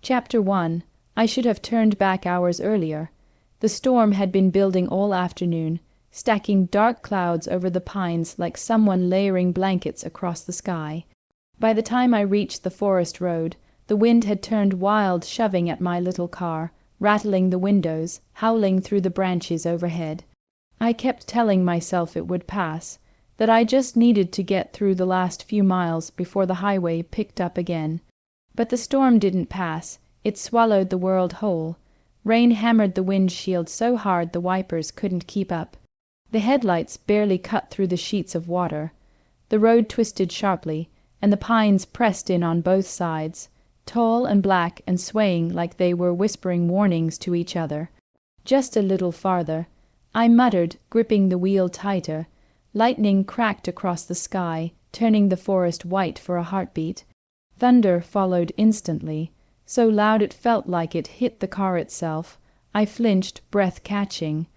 Chapter 1. I should have turned back hours earlier. The storm had been building all afternoon, stacking dark clouds over the pines like someone layering blankets across the sky. By the time I reached the forest road, the wind had turned wild, shoving at my little car, rattling the windows, howling through the branches overhead. I kept telling myself it would pass, that I just needed to get through the last few miles before the highway picked up again. But the storm didn't pass. It swallowed the world whole. Rain hammered the windshield so hard the wipers couldn't keep up. The headlights barely cut through the sheets of water. The road twisted sharply, and the pines pressed in on both sides, tall and black and swaying like they were whispering warnings to each other. Just a little farther. I muttered, gripping the wheel tighter. Lightning cracked across the sky, turning the forest white for a heartbeat. Thunder followed instantly, so loud it felt like it hit the car itself. I flinched, breath catching.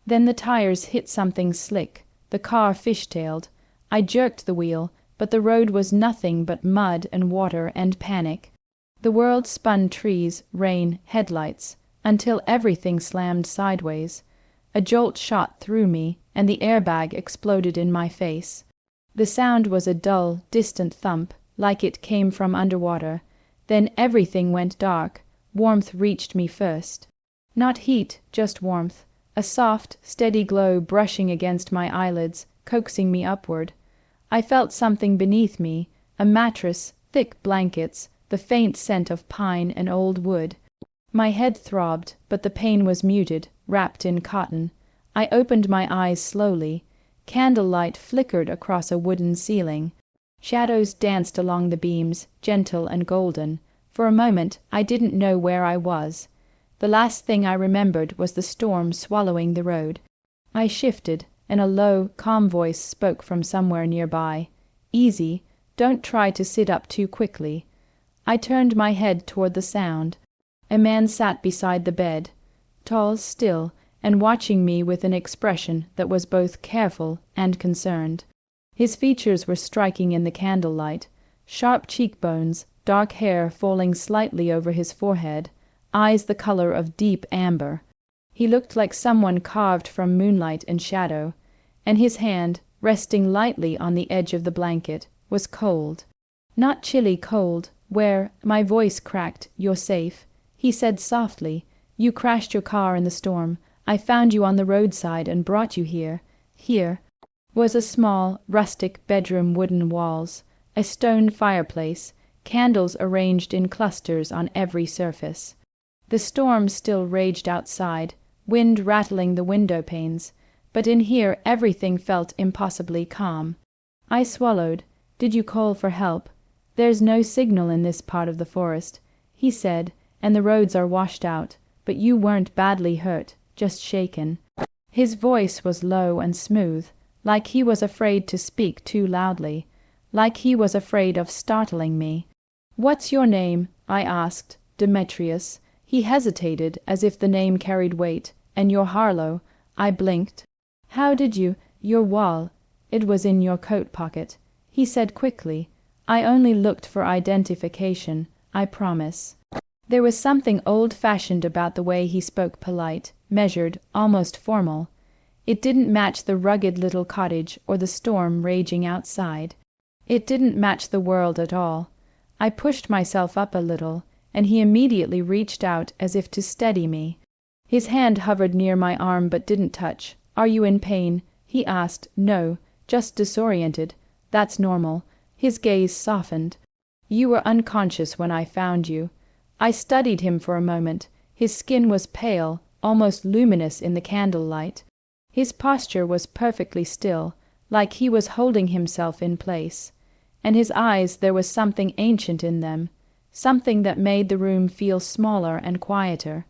Then the tires hit something slick. The car fishtailed. I jerked the wheel, but the road was nothing but mud and water and panic. The world spun trees, rain, headlights, until everything slammed sideways. A jolt shot through me, and the airbag exploded in my face. The sound was a dull, distant thump, like it came from underwater. Then everything went dark. Warmth reached me first. Not heat, just warmth. A soft, steady glow brushing against my eyelids, coaxing me upward. I felt something beneath me, a mattress, thick blankets, the faint scent of pine and old wood. My head throbbed, but the pain was muted, wrapped in cotton. I opened my eyes slowly. Candlelight flickered across a wooden ceiling. Shadows danced along the beams, gentle and golden. For a moment I didn't know where I was. The last thing I remembered was the storm swallowing the road. I shifted, and a low, calm voice spoke from somewhere nearby. "Easy. Don't try to sit up too quickly." I turned my head toward the sound. A man sat beside the bed, tall still, and watching me with an expression that was both careful and concerned. His features were striking in the candlelight, sharp cheekbones, dark hair falling slightly over his forehead, eyes the color of deep amber. He looked like someone carved from moonlight and shadow, and his hand, resting lightly on the edge of the blanket, was cold. Not chilly cold, where, my voice cracked, "You're safe." He said softly, "You crashed your car in the storm. I found you on the roadside and brought you here." Here was a small, rustic bedroom, wooden walls, a stone fireplace, candles arranged in clusters on every surface. The storm still raged outside, wind rattling the window panes, but in here everything felt impossibly calm. I swallowed. "Did you call for help?" "There's no signal in this part of the forest," he said, "and the roads are washed out, but you weren't badly hurt, just shaken." His voice was low and smooth, like he was afraid to speak too loudly, like he was afraid of startling me. "What's your name?" I asked. "Demetrius." He hesitated, as if the name carried weight. "And you're Harlow." I blinked. "How did you— your wall—" "It was in your coat pocket," he said quickly. "I only looked for identification, I promise." There was something old-fashioned about the way he spoke, polite, measured, almost formal. It didn't match the rugged little cottage or the storm raging outside. It didn't match the world at all. I pushed myself up a little, and he immediately reached out as if to steady me. His hand hovered near my arm but didn't touch. "Are you in pain?" he asked. "No, just disoriented." "That's normal." His gaze softened. "You were unconscious when I found you." I studied him for a moment. His skin was pale, almost luminous in the candlelight. His posture was perfectly still, like he was holding himself in place. And his eyes, there was something ancient in them, something that made the room feel smaller and quieter.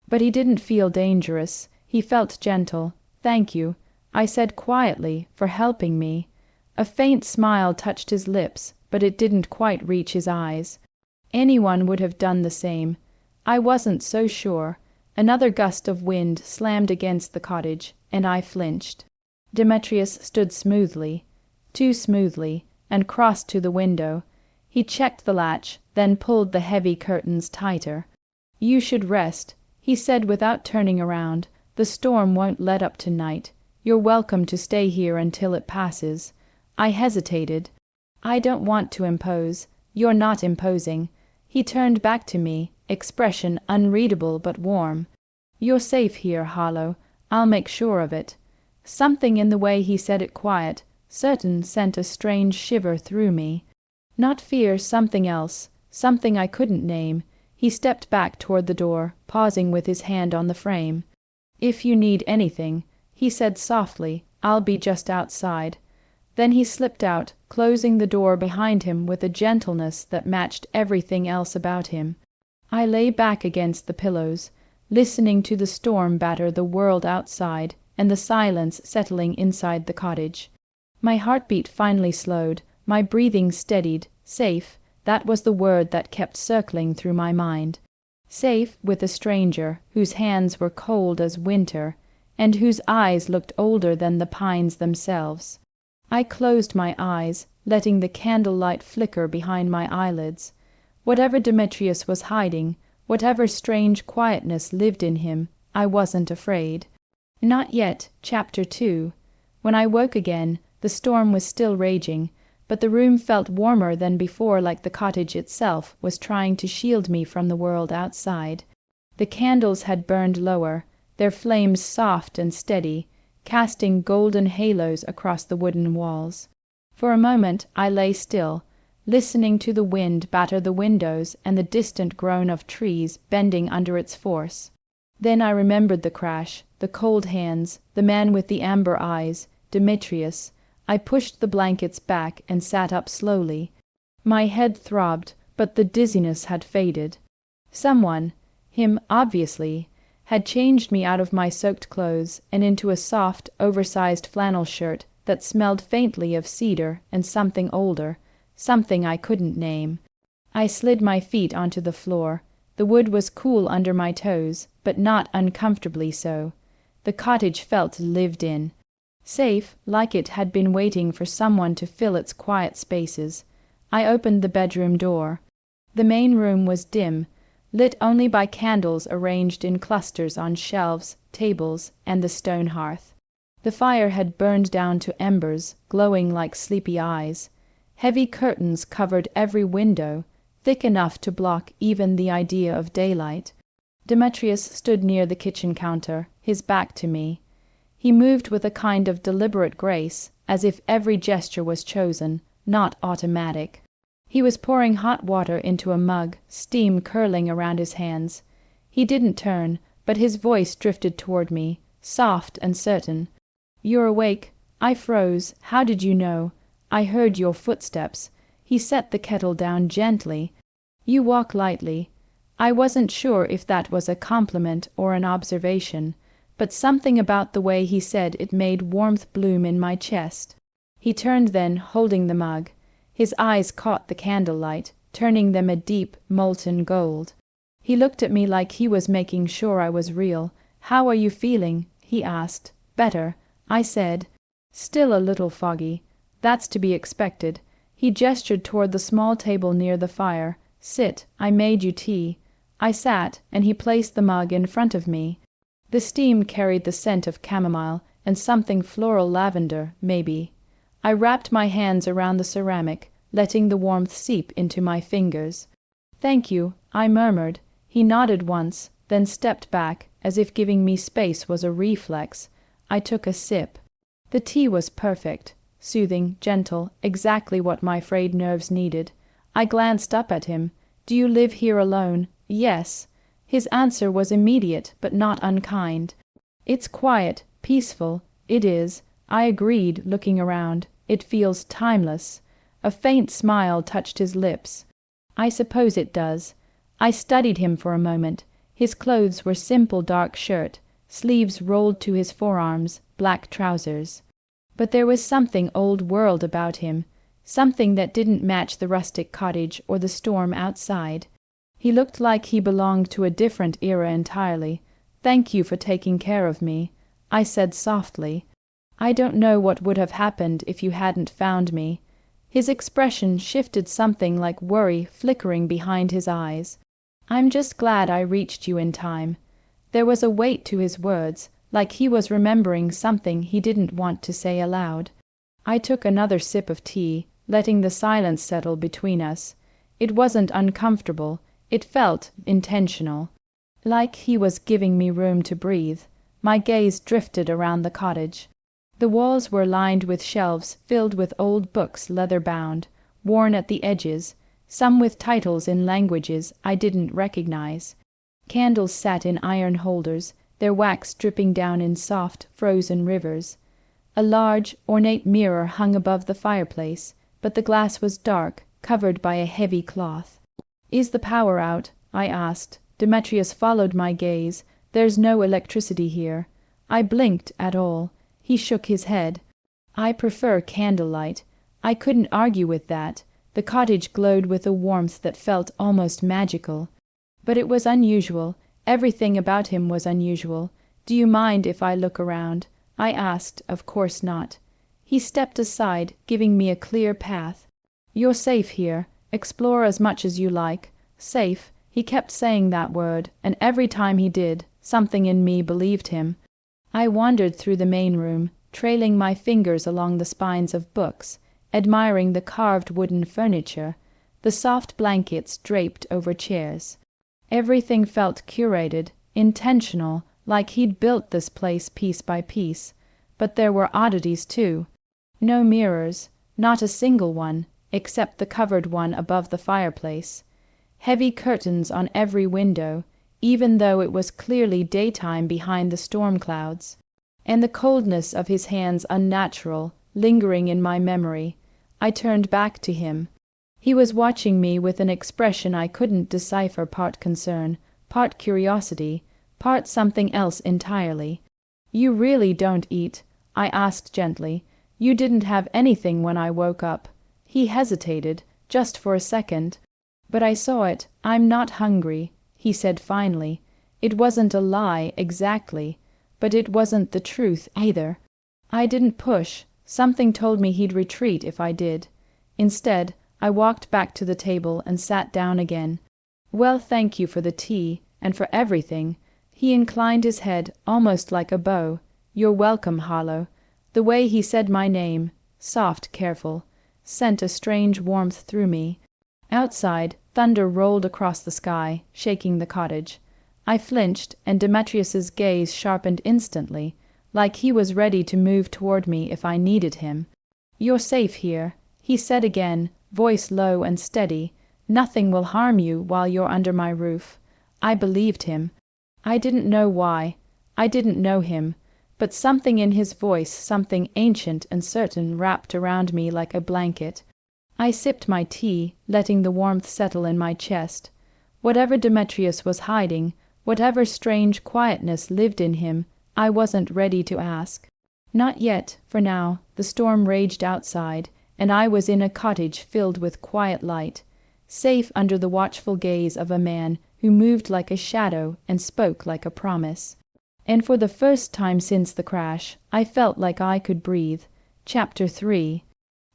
But he didn't feel dangerous. He felt gentle. "Thank you," I said quietly, "for helping me." A faint smile touched his lips, but it didn't quite reach his eyes. Anyone would have done the same. I wasn't so sure. Another gust of wind slammed against the cottage, and I flinched. Demetrius stood smoothly, too smoothly, and crossed to the window. He checked the latch, then pulled the heavy curtains tighter. "You should rest," he said without turning around. "The storm won't let up tonight. You're welcome to stay here until it passes." I hesitated. "I don't want to impose." "You're not imposing." He turned back to me, expression unreadable but warm. "You're safe here, Harlow. I'll make sure of it." Something in the way he said it quiet, certain, sent a strange shiver through me. Not fear, something else, something I couldn't name. He stepped back toward the door, pausing with his hand on the frame. "If you need anything," he said softly, "I'll be just outside." Then he slipped out, closing the door behind him with a gentleness that matched everything else about him. I lay back against the pillows, listening to the storm batter the world outside and the silence settling inside the cottage. My heartbeat finally slowed, my breathing steadied. Safe, that was the word that kept circling through my mind. Safe with a stranger whose hands were cold as winter and whose eyes looked older than the pines themselves. I closed my eyes, letting the candlelight flicker behind my eyelids. Whatever Demetrius was hiding, whatever strange quietness lived in him, I wasn't afraid. Not yet. Chapter 2. When I woke again, the storm was still raging, but the room felt warmer than before, like the cottage itself was trying to shield me from the world outside. The candles had burned lower, their flames soft and steady, casting golden halos across the wooden walls. For a moment I lay still, listening to the wind batter the windows and the distant groan of trees bending under its force. Then I remembered the crash, the cold hands, the man with the amber eyes, Demetrius. I pushed the blankets back and sat up slowly. My head throbbed, but the dizziness had faded. Someone, him obviously, had changed me out of my soaked clothes and into a soft, oversized flannel shirt that smelled faintly of cedar and something older, something I couldn't name. I slid my feet onto the floor. The wood was cool under my toes, but not uncomfortably so. The cottage felt lived in. Safe, like it had been waiting for someone to fill its quiet spaces. I opened the bedroom door. The main room was dim, lit only by candles arranged in clusters on shelves, tables, and the stone hearth. The fire had burned down to embers, glowing like sleepy eyes. Heavy curtains covered every window, thick enough to block even the idea of daylight. Demetrius stood near the kitchen counter, his back to me. He moved with a kind of deliberate grace, as if every gesture was chosen, not automatic. He was pouring hot water into a mug, steam curling around his hands. He didn't turn, but his voice drifted toward me, soft and certain. "You're awake." I froze. "How did you know?" "I heard your footsteps." He set the kettle down gently. "You walk lightly." I wasn't sure if that was a compliment or an observation, but something about the way he said it made warmth bloom in my chest. He turned then, holding the mug. His eyes caught the candlelight, turning them a deep, molten gold. He looked at me like he was making sure I was real. "How are you feeling?" he asked. "Better," I said. "Still a little foggy." "That's to be expected." He gestured toward the small table near the fire. "Sit, I made you tea." I sat, and he placed the mug in front of me. The steam carried the scent of chamomile and something floral lavender, maybe. I wrapped my hands around the ceramic, letting the warmth seep into my fingers. "Thank you," I murmured. He nodded once, then stepped back, as if giving me space was a reflex. I took a sip. The tea was perfect, soothing, gentle, exactly what my frayed nerves needed. I glanced up at him. "Do you live here alone?" "Yes." His answer was immediate, but not unkind. "It's quiet, peaceful." "It is," I agreed, looking around. "It feels timeless." A faint smile touched his lips. "I suppose it does." I studied him for a moment. His clothes were simple dark shirt, sleeves rolled to his forearms, black trousers. But there was something old world about him, something that didn't match the rustic cottage or the storm outside. He looked like he belonged to a different era entirely. "Thank you for taking care of me," I said softly. "I don't know what would have happened if you hadn't found me." His expression shifted, something like worry flickering behind his eyes. "I'm just glad I reached you in time." There was a weight to his words, like he was remembering something he didn't want to say aloud. I took another sip of tea, letting the silence settle between us. It wasn't uncomfortable, it felt intentional. Like he was giving me room to breathe. My gaze drifted around the cottage. The walls were lined with shelves filled with old books, leather-bound, worn at the edges, some with titles in languages I didn't recognize. Candles sat in iron holders, their wax dripping down in soft, frozen rivers. A large, ornate mirror hung above the fireplace, but the glass was dark, covered by a heavy cloth. "Is the power out?" I asked. Demetrius followed my gaze. "There's no electricity here." I blinked at all. He shook his head. "I prefer candlelight." I couldn't argue with that. The cottage glowed with a warmth that felt almost magical. But it was unusual. Everything about him was unusual. "Do you mind if I look around?" I asked. "Of course not." He stepped aside, giving me a clear path. "You're safe here. Explore as much as you like." Safe. He kept saying that word, and every time he did, something in me believed him. I wandered through the main room, trailing my fingers along the spines of books, admiring the carved wooden furniture, the soft blankets draped over chairs. Everything felt curated, intentional, like he'd built this place piece by piece. But there were oddities too. No mirrors, not a single one, except the covered one above the fireplace. Heavy curtains on every window, even though it was clearly daytime behind the storm clouds. And the coldness of his hands unnatural, lingering in my memory. I turned back to him. He was watching me with an expression I couldn't decipher, part concern, part curiosity, part something else entirely. "You really don't eat?" I asked gently. "You didn't have anything when I woke up." He hesitated, just for a second. But I saw it. "I'm not hungry," he said finally. It wasn't a lie, exactly, but it wasn't the truth either. I didn't push. Something told me he'd retreat if I did. Instead, I walked back to the table and sat down again. "Well, thank you for the tea, and for everything." He inclined his head, almost like a bow. "You're welcome, Harlow." The way he said my name, soft, careful, sent a strange warmth through me. Outside, thunder rolled across the sky, shaking the cottage. I flinched, and Demetrius's gaze sharpened instantly, like he was ready to move toward me if I needed him. "You're safe here," he said again, voice low and steady. "Nothing will harm you while you're under my roof." I believed him. I didn't know why. I didn't know him. But something in his voice, something ancient and certain, wrapped around me like a blanket. I sipped my tea, letting the warmth settle in my chest. Whatever Demetrius was hiding, whatever strange quietness lived in him, I wasn't ready to ask. Not yet, for now. The storm raged outside, and I was in a cottage filled with quiet light, safe under the watchful gaze of a man who moved like a shadow and spoke like a promise. And for the first time since the crash, I felt like I could breathe. Chapter 3.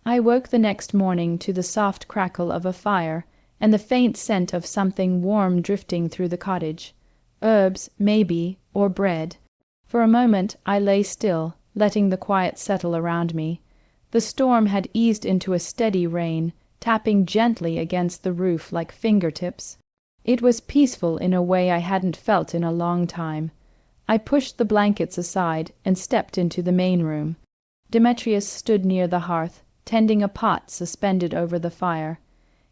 I woke the next morning to the soft crackle of a fire and the faint scent of something warm drifting through the cottage. Herbs, maybe, or bread. For a moment I lay still, letting the quiet settle around me. The storm had eased into a steady rain, tapping gently against the roof like fingertips. It was peaceful in a way I hadn't felt in a long time. I pushed the blankets aside and stepped into the main room. Demetrius stood near the hearth, tending a pot suspended over the fire.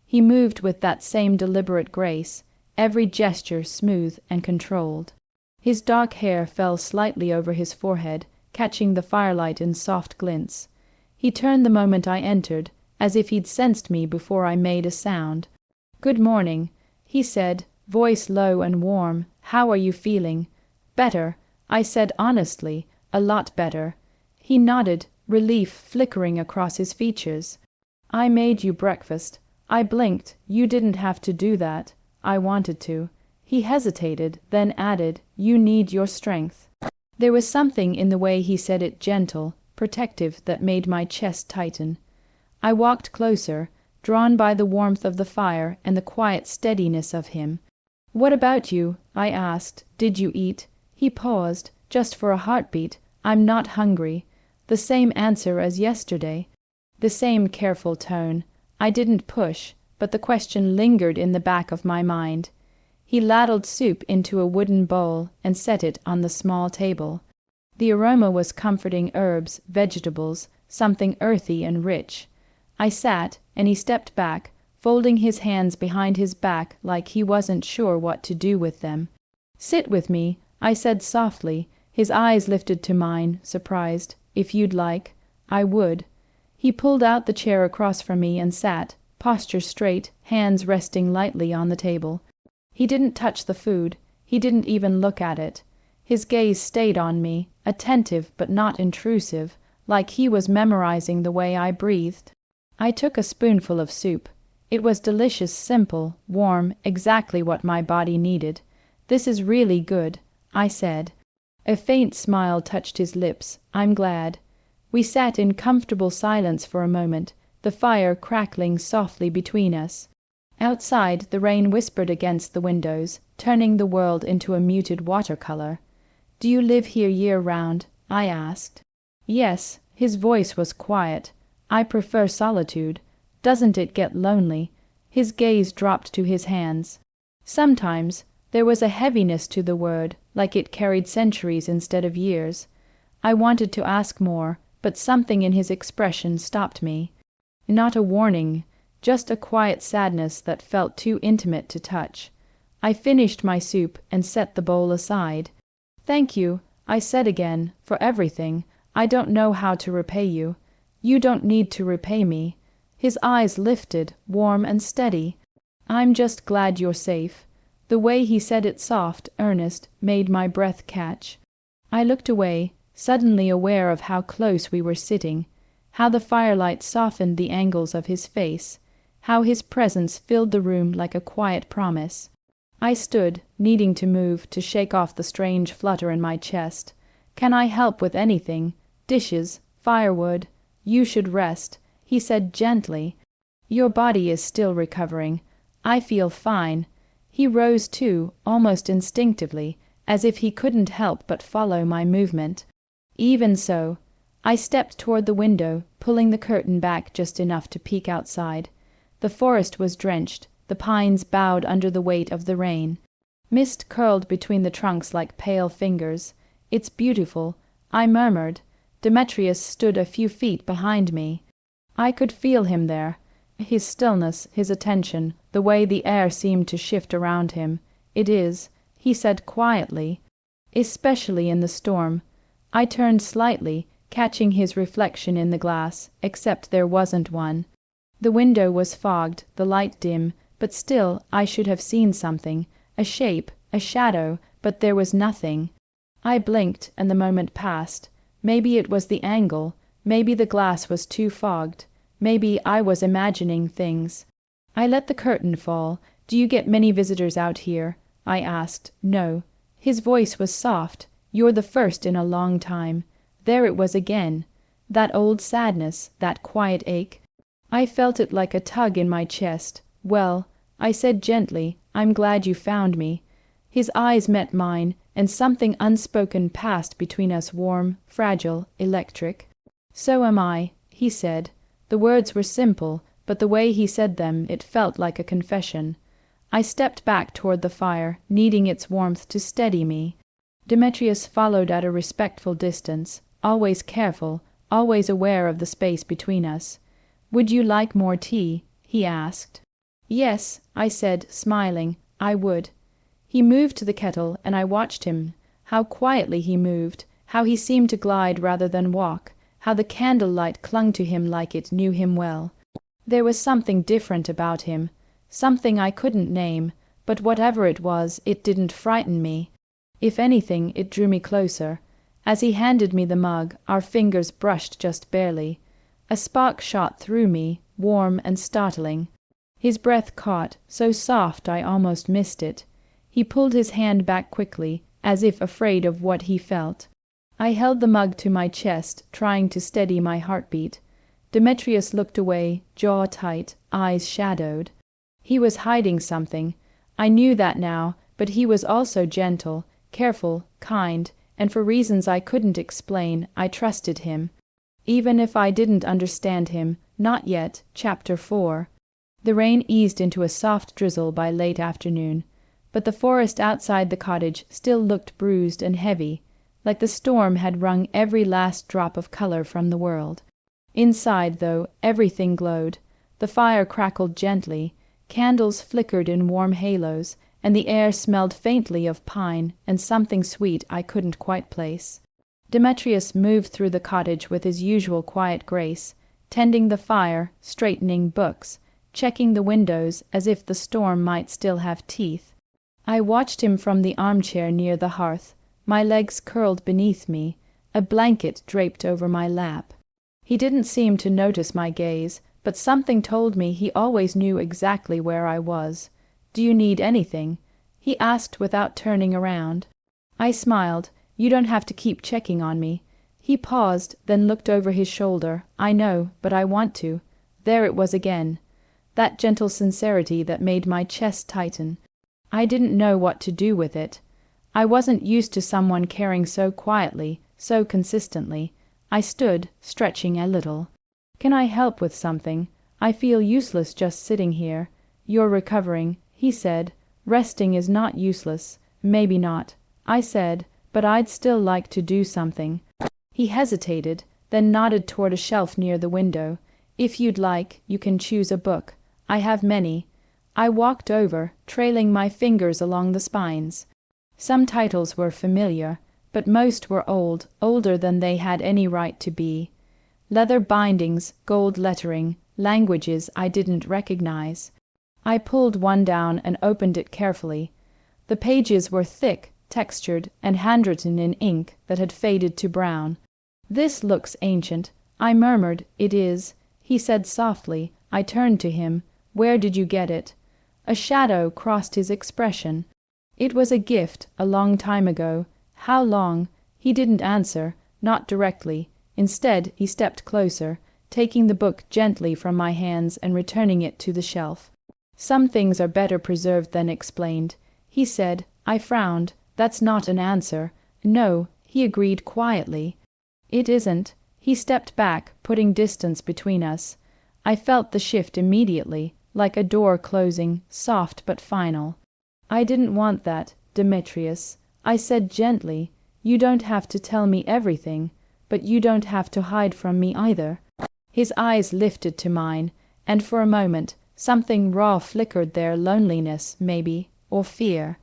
He moved with that same deliberate grace, every gesture smooth and controlled. His dark hair fell slightly over his forehead, catching the firelight in soft glints. He turned the moment I entered, as if he'd sensed me before I made a sound. "Good morning," he said, voice low and warm. "How are you feeling?" "Better," I said honestly, "a lot better." He nodded, relief flickering across his features. "I made you breakfast." I blinked. "You didn't have to do that." I wanted to. He hesitated, then added, "You need your strength." There was something in the way he said it, gentle, protective, that made my chest tighten. I walked closer, drawn by the warmth of the fire and the quiet steadiness of him. "What about you?" I asked. "Did you eat?" He paused, just for a heartbeat. "I'm not hungry." The same answer as yesterday. The same careful tone. I didn't push, but the question lingered in the back of my mind. He ladled soup into a wooden bowl and set it on the small table. The aroma was comforting herbs, vegetables, something earthy and rich. I sat, and he stepped back, folding his hands behind his back like he wasn't sure what to do with them. "Sit with me," I said softly. His eyes lifted to mine, surprised. "If you'd like." I would. He pulled out the chair across from me and sat, posture straight, hands resting lightly on the table. He didn't touch the food. He didn't even look at it. His gaze stayed on me, attentive but not intrusive, like he was memorizing the way I breathed. I took a spoonful of soup. It was delicious, simple, warm, exactly what my body needed. "This is really good," I said. A faint smile touched his lips. "I'm glad." We sat in comfortable silence for a moment, the fire crackling softly between us. Outside, the rain whispered against the windows, turning the world into a muted watercolor. "Do you live here year-round?" I asked. "Yes." His voice was quiet. "I prefer solitude. Doesn't it get lonely?" His gaze dropped to his hands. "Sometimes." There was a heaviness to the word, like it carried centuries instead of years. I wanted to ask more, but something in his expression stopped me. Not a warning, just a quiet sadness that felt too intimate to touch. I finished my soup and set the bowl aside. "Thank you," I said again, "for everything. I don't know how to repay you." "You don't need to repay me." His eyes lifted, warm and steady. "I'm just glad you're safe." The way he said it, soft, earnest, made my breath catch. I looked away, suddenly aware of how close we were sitting, how the firelight softened the angles of his face, how his presence filled the room like a quiet promise. I stood, needing to move, to shake off the strange flutter in my chest. "Can I help with anything? Dishes? Firewood?" "You should rest," he said gently. "Your body is still recovering. I feel fine." He rose too, almost instinctively, as if he couldn't help but follow my movement. Even so, I stepped toward the window, pulling the curtain back just enough to peek outside. The forest was drenched, the pines bowed under the weight of the rain. Mist curled between the trunks like pale fingers. "It's beautiful," I murmured. Demetrius stood a few feet behind me. I could feel him there. His stillness, his attention, the way the air seemed to shift around him. "It is," he said quietly, "especially in the storm." I turned slightly, catching his reflection in the glass, except there wasn't one. The window was fogged, the light dim, but still I should have seen something, a shape, a shadow, but there was nothing. I blinked, and the moment passed. Maybe it was the angle, maybe the glass was too fogged. Maybe I was imagining things. I let the curtain fall. "Do you get many visitors out here?" I asked. "No." His voice was soft. "You're the first in a long time." There it was again. That old sadness, that quiet ache. I felt it like a tug in my chest. "Well," I said gently, "I'm glad you found me." His eyes met mine, and something unspoken passed between us, warm, fragile, electric. "So am I," he said. The words were simple, but the way he said them, it felt like a confession. I stepped back toward the fire, needing its warmth to steady me. Demetrius followed at a respectful distance, always careful, always aware of the space between us. "Would you like more tea?" he asked. "Yes," I said, smiling, "I would." He moved to the kettle, and I watched him. How quietly he moved, how he seemed to glide rather than walk, how the candlelight clung to him like it knew him well. There was something different about him, something I couldn't name, but whatever it was, it didn't frighten me. If anything, it drew me closer. As he handed me the mug, our fingers brushed just barely. A spark shot through me, warm and startling. His breath caught, so soft I almost missed it. He pulled his hand back quickly, as if afraid of what he felt. I held the mug to my chest, trying to steady my heartbeat. Demetrius looked away, jaw tight, eyes shadowed. He was hiding something. I knew that now, but he was also gentle, careful, kind, and for reasons I couldn't explain, I trusted him. Even if I didn't understand him, not yet. Chapter 4. The rain eased into a soft drizzle by late afternoon, but the forest outside the cottage still looked bruised and heavy, like the storm had wrung every last drop of color from the world. Inside, though, everything glowed. The fire crackled gently, candles flickered in warm halos, and the air smelled faintly of pine and something sweet I couldn't quite place. Demetrius moved through the cottage with his usual quiet grace, tending the fire, straightening books, checking the windows as if the storm might still have teeth. I watched him from the armchair near the hearth, my legs curled beneath me, a blanket draped over my lap. He didn't seem to notice my gaze, but something told me he always knew exactly where I was. "Do you need anything?" he asked without turning around. I smiled. "You don't have to keep checking on me." He paused, then looked over his shoulder. "I know, but I want to." There it was again, that gentle sincerity that made my chest tighten. I didn't know what to do with it. I wasn't used to someone caring so quietly, so consistently. I stood, stretching a little. "Can I help with something? I feel useless just sitting here." "You're recovering," he said. "Resting is not useless." "Maybe not," I said, "but I'd still like to do something." He hesitated, then nodded toward a shelf near the window. "If you'd like, you can choose a book. I have many." I walked over, trailing my fingers along the spines. Some titles were familiar, but most were old, older than they had any right to be. Leather bindings, gold lettering, languages I didn't recognize. I pulled one down and opened it carefully. The pages were thick, textured, and handwritten in ink that had faded to brown. "This looks ancient," I murmured. "It is," he said softly. I turned to him. "Where did you get it?" A shadow crossed his expression. "It was a gift, a long time ago." "How long?" He didn't answer, not directly. Instead, he stepped closer, taking the book gently from my hands and returning it to the shelf. "Some things are better preserved than explained," he said. I frowned. "That's not an answer." "No," he agreed quietly. "It isn't." He stepped back, putting distance between us. I felt the shift immediately, like a door closing, soft but final. "I didn't want that, Demetrius," I said gently. "You don't have to tell me everything, but you don't have to hide from me either." His eyes lifted to mine, and for a moment something raw flickered there, loneliness, maybe, or fear.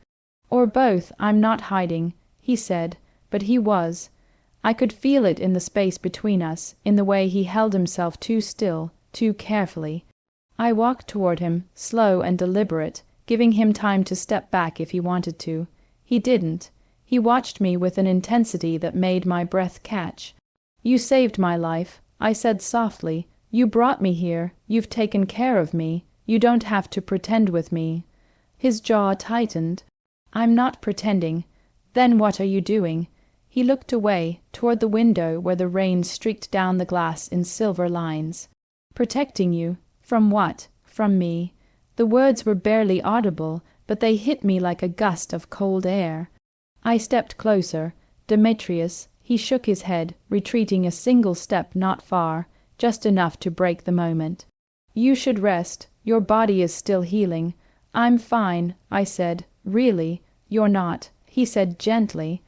"Or both. I'm not hiding," he said, but he was. I could feel it in the space between us, in the way he held himself too still, too carefully. I walked toward him, slow and deliberate, giving him time to step back if he wanted to. He didn't. He watched me with an intensity that made my breath catch. "You saved my life," I said softly. "You brought me here. You've taken care of me. You don't have to pretend with me." His jaw tightened. "I'm not pretending." "Then what are you doing?" He looked away, toward the window where the rain streaked down the glass in silver lines. "Protecting you. From what?" "From me." The words were barely audible, but they hit me like a gust of cold air. I stepped closer. "Demetrius," he shook his head, retreating a single step not far, just enough to break the moment. "You should rest. Your body is still healing." "I'm fine," I said. "Really." "You're not," he said gently.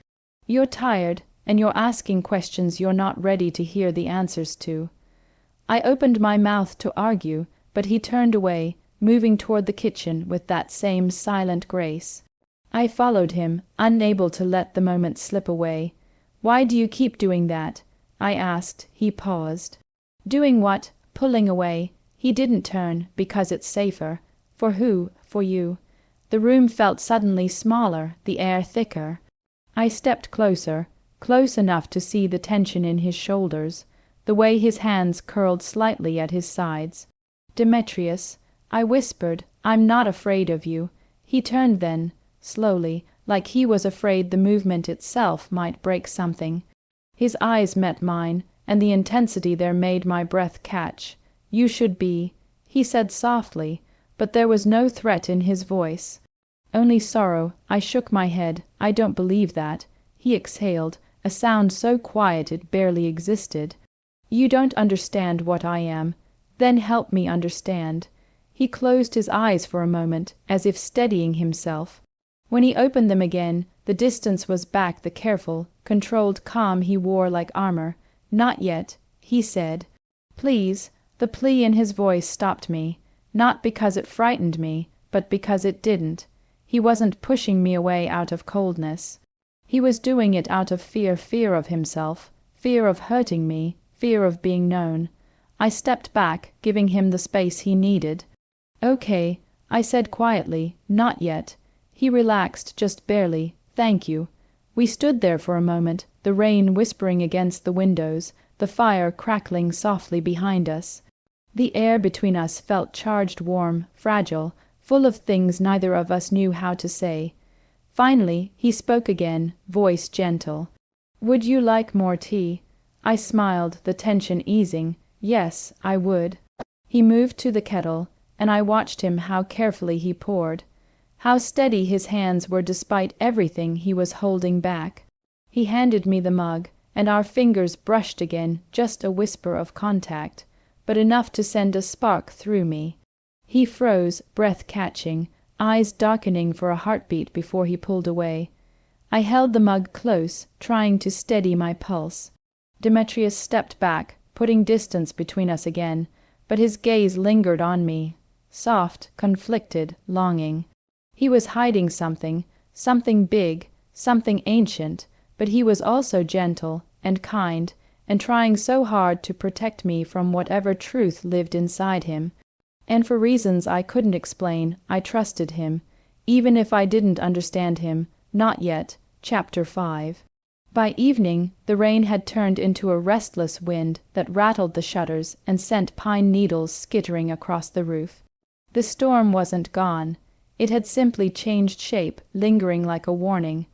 "You're tired, and you're asking questions you're not ready to hear the answers to." I opened my mouth to argue, but he turned away, moving toward the kitchen with that same silent grace. I followed him, unable to let the moment slip away. "Why do you keep doing that?" I asked. He paused. "Doing what?" "Pulling away." He didn't turn. "Because it's safer." "For who?" "For you." The room felt suddenly smaller, the air thicker. I stepped closer, close enough to see the tension in his shoulders, the way his hands curled slightly at his sides. "Demetrius," I whispered, "I'm not afraid of you." He turned then, slowly, like he was afraid the movement itself might break something. His eyes met mine, and the intensity there made my breath catch. "You should be," he said softly, but there was no threat in his voice. "Only sorrow." I shook my head. "I don't believe that." He exhaled, a sound so quiet it barely existed. "You don't understand what I am. Then help me understand." He closed his eyes for a moment, as if steadying himself. When he opened them again, the distance was back the careful, controlled calm he wore like armor. "Not yet," he said. "Please." The plea in his voice stopped me, not because it frightened me, but because it didn't. He wasn't pushing me away out of coldness. He was doing it out of fear of himself, fear of hurting me, fear of being known. I stepped back, giving him the space he needed. "Okay," I said quietly, "not yet." He relaxed just barely. "Thank you." We stood there for a moment, the rain whispering against the windows, the fire crackling softly behind us. The air between us felt charged, warm, fragile, full of things neither of us knew how to say. Finally he spoke again, voice gentle. "Would you like more tea?" I smiled, the tension easing. Yes, I would. He moved to the kettle, and I watched him how carefully he poured. How steady his hands were despite everything he was holding back. He handed me the mug, and our fingers brushed again, just a whisper of contact, but enough to send a spark through me. He froze, breath catching, eyes darkening for a heartbeat before he pulled away. I held the mug close, trying to steady my pulse. Demetrius stepped back, putting distance between us again, but his gaze lingered on me, soft, conflicted, longing. He was hiding something, something big, something ancient, but he was also gentle and kind, and trying so hard to protect me from whatever truth lived inside him. And for reasons I couldn't explain, I trusted him, even if I didn't understand him. Not yet. Chapter 5. By evening, the rain had turned into a restless wind that rattled the shutters and sent pine needles skittering across the roof. The storm wasn't gone. It had simply changed shape, lingering like a warning.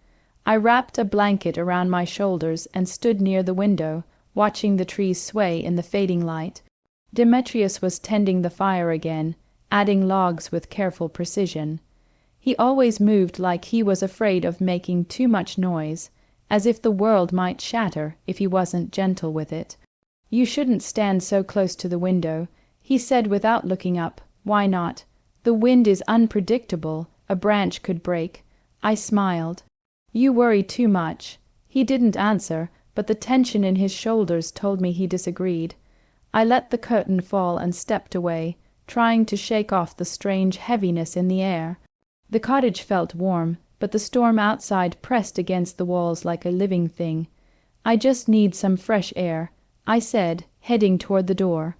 I wrapped a blanket around my shoulders and stood near the window, watching the trees sway in the fading light. Demetrius was tending the fire again, adding logs with careful precision. He always moved like he was afraid of making too much noise, as if the world might shatter if he wasn't gentle with it. "You shouldn't stand so close to the window," he said without looking up. "Why not?" "The wind is unpredictable. A branch could break." I smiled. "You worry too much." He didn't answer, but the tension in his shoulders told me he disagreed. I let the curtain fall and stepped away, trying to shake off the strange heaviness in the air. The cottage felt warm, but the storm outside pressed against the walls like a living thing. "I just need some fresh air," I said, heading toward the door.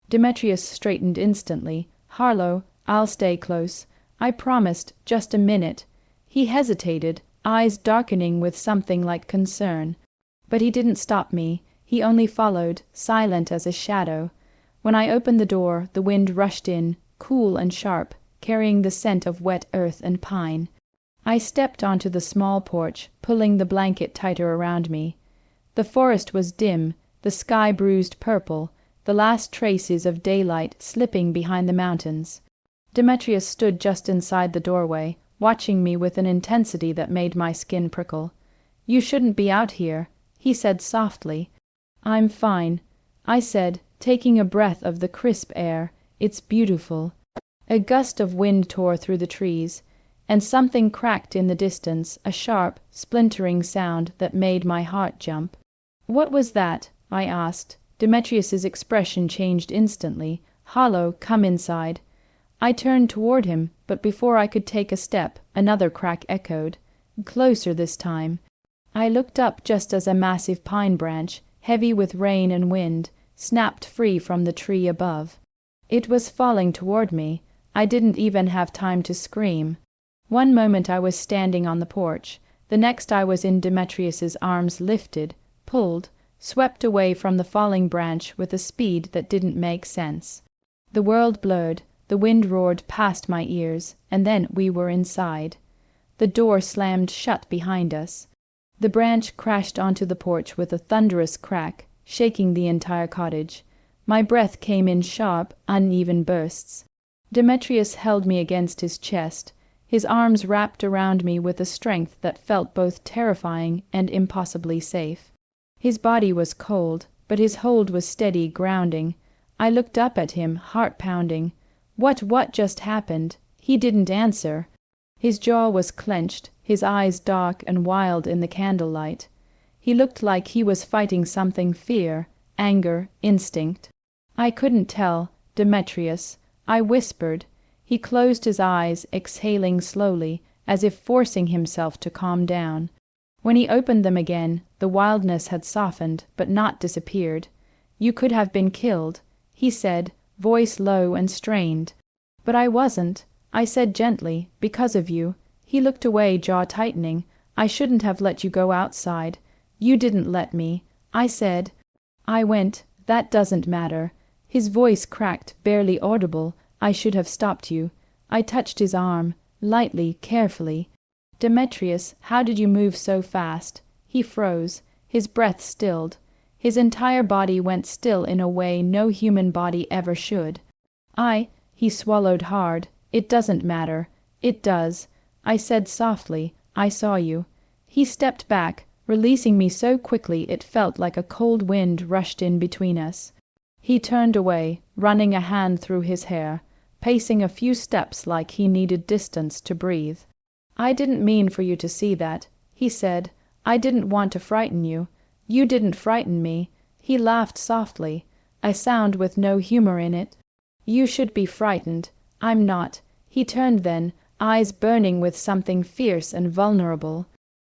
Demetrius straightened instantly. "Harlow, I'll stay close." I promised. "Just a minute." He hesitated, eyes darkening with something like concern. But he didn't stop me. He only followed, silent as a shadow. When I opened the door, the wind rushed in, cool and sharp, carrying the scent of wet earth and pine. I stepped onto the small porch, pulling the blanket tighter around me. The forest was dim, the sky bruised purple, the last traces of daylight slipping behind the mountains. Demetrius stood just inside the doorway, watching me with an intensity that made my skin prickle. "You shouldn't be out here," he said softly. "I'm fine," I said, taking a breath of the crisp air. "It's beautiful." A gust of wind tore through the trees, and something cracked in the distance, a sharp, splintering sound that made my heart jump. "What was that?" I asked. Demetrius's expression changed instantly. "Harlow, come inside." I turned toward him, but before I could take a step, another crack echoed. Closer this time. I looked up just as a massive pine branch, heavy with rain and wind, snapped free from the tree above. It was falling toward me. I didn't even have time to scream. One moment I was standing on the porch. The next I was in Demetrius's arms, lifted, pulled, swept away from the falling branch with a speed that didn't make sense. The world blurred, the wind roared past my ears, and then we were inside. The door slammed shut behind us. The branch crashed onto the porch with a thunderous crack, shaking the entire cottage. My breath came in sharp, uneven bursts. Demetrius held me against his chest, his arms wrapped around me with a strength that felt both terrifying and impossibly safe. His body was cold, but his hold was steady, grounding. I looked up at him, heart pounding. What just happened? He didn't answer. His jaw was clenched, his eyes dark and wild in the candlelight. He looked like he was fighting something: fear, anger, instinct. I couldn't tell. Demetrius. I whispered. He closed his eyes, exhaling slowly, as if forcing himself to calm down. When he opened them again, the wildness had softened, but not disappeared. You could have been killed, he said, voice low and strained. But I wasn't. I said gently, because of you. He looked away, jaw tightening. I shouldn't have let you go outside. You didn't let me. I said. I went. That doesn't matter. His voice cracked, barely audible. I should have stopped you. I touched his arm, lightly, carefully. Demetrius, how did you move so fast? He froze. His breath stilled. His entire body went still in a way no human body ever should. He swallowed hard. It doesn't matter. It does. I said softly, I saw you. He stepped back, releasing me so quickly it felt like a cold wind rushed in between us. He turned away, running a hand through his hair, pacing a few steps like he needed distance to breathe. I didn't mean for you to see that, he said. I didn't want to frighten you. You didn't frighten me. He laughed softly, a sound with no humor in it. You should be frightened. I'm not. He turned then, eyes burning with something fierce and vulnerable.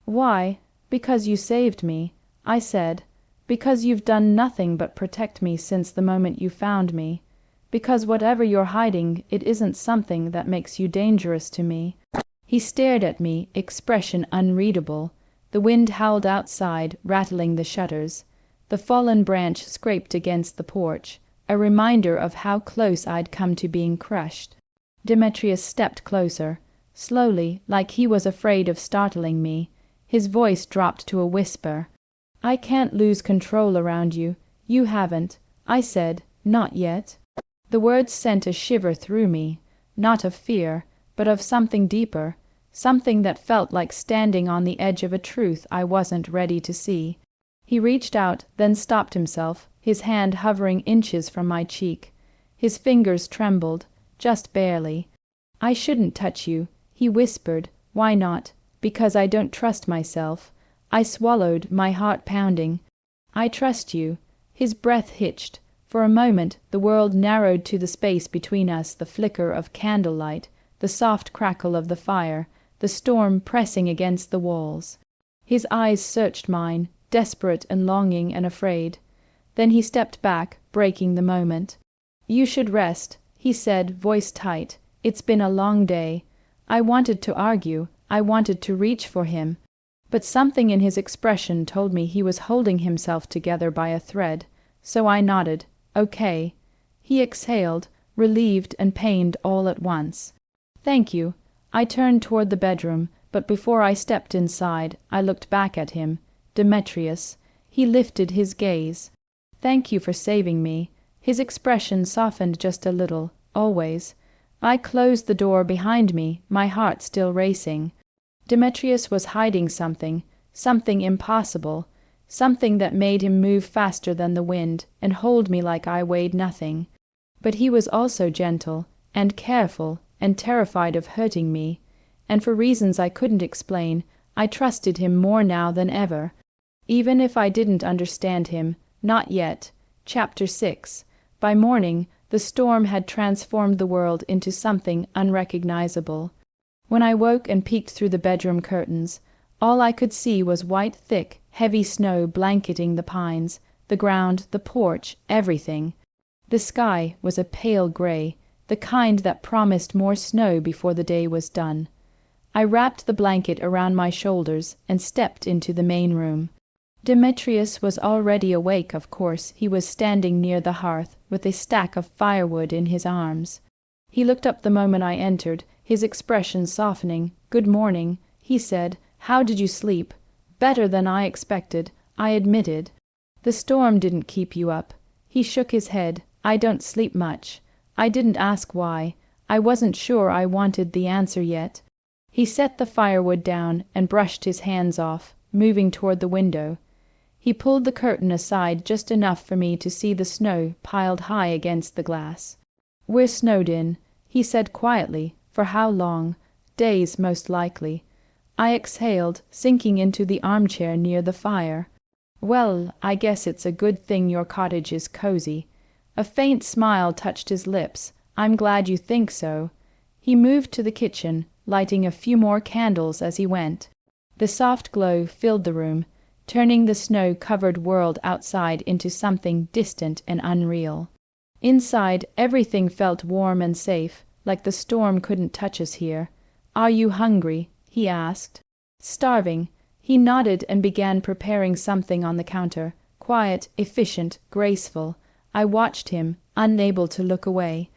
Why? Because you saved me, I said. Because you've done nothing but protect me since the moment you found me. Because whatever you're hiding, it isn't something that makes you dangerous to me. He stared at me, expression unreadable. The wind howled outside, rattling the shutters. The fallen branch scraped against the porch, a reminder of how close I'd come to being crushed. Demetrius stepped closer, slowly, like he was afraid of startling me. His voice dropped to a whisper. I can't lose control around you. You haven't. I said, not yet. The words sent a shiver through me, not of fear, but of something deeper, something that felt like standing on the edge of a truth I wasn't ready to see. He reached out, then stopped himself, his hand hovering inches from my cheek. His fingers trembled, just barely. I shouldn't touch you, he whispered. Why not? Because I don't trust myself. I swallowed, my heart pounding. I trust you. His breath hitched. For a moment the world narrowed to the space between us, the flicker of candlelight, the soft crackle of the fire, the storm pressing against the walls. His eyes searched mine, desperate and longing and afraid. Then he stepped back, breaking the moment. You should rest, he said, voice tight. It's been a long day. I wanted to argue. I wanted to reach for him. But something in his expression told me he was holding himself together by a thread, so I nodded. Okay. He exhaled, relieved and pained all at once. Thank you. I turned toward the bedroom, but before I stepped inside, I looked back at him. Demetrius. He lifted his gaze. Thank you for saving me. His expression softened just a little, always. I closed the door behind me, my heart still racing. Demetrius was hiding something, something impossible, something that made him move faster than the wind and hold me like I weighed nothing. But he was also gentle and careful and terrified of hurting me, and for reasons I couldn't explain, I trusted him more now than ever. Even if I didn't understand him, not yet. Chapter 6. By morning, the storm had transformed the world into something unrecognizable. When I woke and peeked through the bedroom curtains, all I could see was white, thick, heavy snow blanketing the pines, the ground, the porch, everything. The sky was a pale gray, the kind that promised more snow before the day was done. I wrapped the blanket around my shoulders and stepped into the main room. Demetrius was already awake, of course. He was standing near the hearth, with a stack of firewood in his arms. He looked up the moment I entered, his expression softening. Good morning, he said. How did you sleep? Better than I expected, I admitted. The storm didn't keep you up. He shook his head. I don't sleep much. I didn't ask why. I wasn't sure I wanted the answer yet. He set the firewood down and brushed his hands off, moving toward the window. He pulled the curtain aside just enough for me to see the snow piled high against the glass. "We're snowed in," he said quietly. "For how long? Days, most likely." I exhaled, sinking into the armchair near the fire. "Well, I guess it's a good thing your cottage is cozy." A faint smile touched his lips. "I'm glad you think so." He moved to the kitchen, lighting a few more candles as he went. The soft glow filled the room, turning the snow-covered world outside into something distant and unreal. Inside, everything felt warm and safe, like the storm couldn't touch us here. "Are you hungry?" he asked. "Starving." He nodded and began preparing something on the counter, quiet, efficient, graceful. I watched him, unable to look away.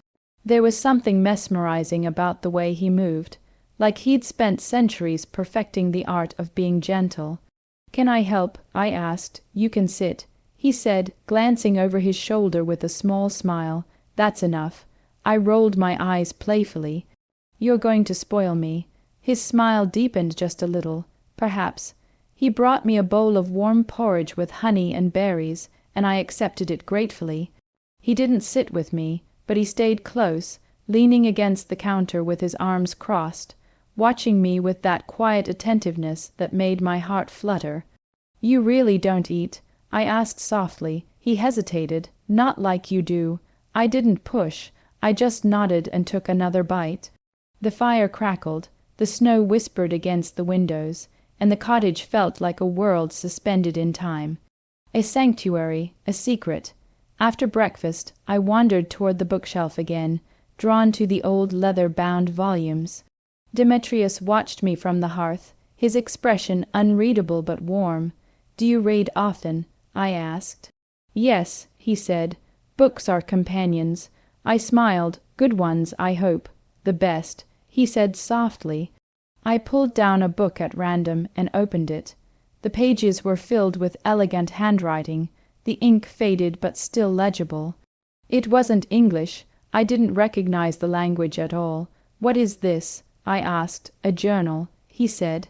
There was something mesmerizing about the way he moved, like he'd spent centuries perfecting the art of being gentle. "Can I help?" I asked. "You can sit," he said, glancing over his shoulder with a small smile. "That's enough." I rolled my eyes playfully. "You're going to spoil me." His smile deepened just a little. "Perhaps." He brought me a bowl of warm porridge with honey and berries, and I accepted it gratefully. He didn't sit with me, but he stayed close, leaning against the counter with his arms crossed, watching me with that quiet attentiveness that made my heart flutter. "You really don't eat?" I asked softly. He hesitated. "Not like you do." I didn't push. I just nodded and took another bite. The fire crackled. The snow whispered against the windows, and the cottage felt like a world suspended in time. A sanctuary, a secret. After breakfast, I wandered toward the bookshelf again, drawn to the old leather-bound volumes. Demetrius watched me from the hearth, his expression unreadable but warm. "Do you read often?" I asked. "Yes," he said. "Books are companions." I smiled. "Good ones, I hope." "The best," he said softly. I pulled down a book at random and opened it. The pages were filled with elegant handwriting, the ink faded but still legible. It wasn't English. I didn't recognize the language at all. "What is this?" I asked. "A journal," he said.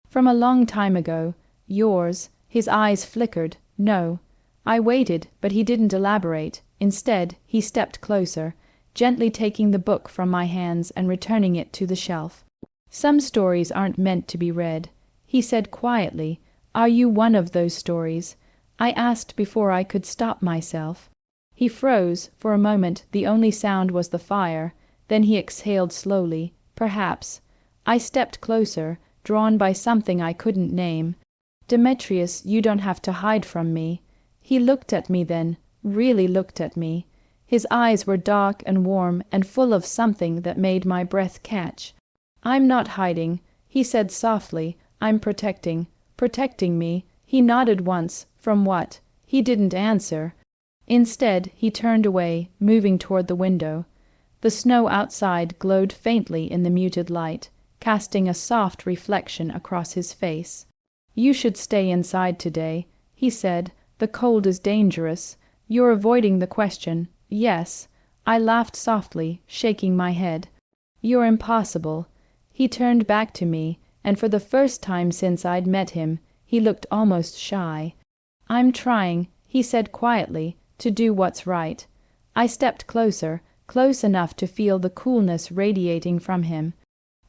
"From a long time ago." "Yours?" His eyes flickered. "No." I waited, but he didn't elaborate. Instead, he stepped closer, gently taking the book from my hands and returning it to the shelf. "Some stories aren't meant to be read," he said quietly. "Are you one of those stories?" I asked before I could stop myself. He froze. For a moment the only sound was the fire. Then he exhaled slowly. "Perhaps." I stepped closer, drawn by something I couldn't name. "Demetrius, you don't have to hide from me." He looked at me then, really looked at me. His eyes were dark and warm and full of something that made my breath catch. "I'm not hiding," he said softly. "I'm protecting." "Protecting me?" He nodded once. "From what?" He didn't answer. Instead, he turned away, moving toward the window. The snow outside glowed faintly in the muted light, casting a soft reflection across his face. "You should stay inside today," he said. "The cold is dangerous." "You're avoiding the question." "Yes." I laughed softly, shaking my head. "You're impossible." He turned back to me, and for the first time since I'd met him, he looked almost shy. "I'm trying," he said quietly, "to do what's right." I stepped closer, close enough to feel the coolness radiating from him.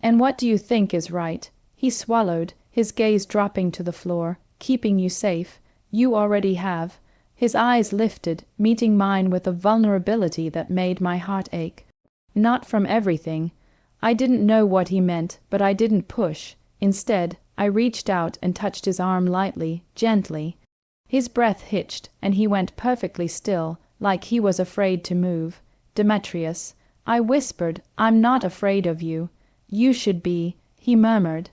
"And what do you think is right?" He swallowed, his gaze dropping to the floor. "Keeping you safe. You already have." His eyes lifted, meeting mine with a vulnerability that made my heart ache. "Not from everything." I didn't know what he meant, but I didn't push. Instead, I reached out and touched his arm lightly, gently. His breath hitched, and he went perfectly still, like he was afraid to move. "Demetrius," I whispered, "I'm not afraid of you." "You should be," he murmured.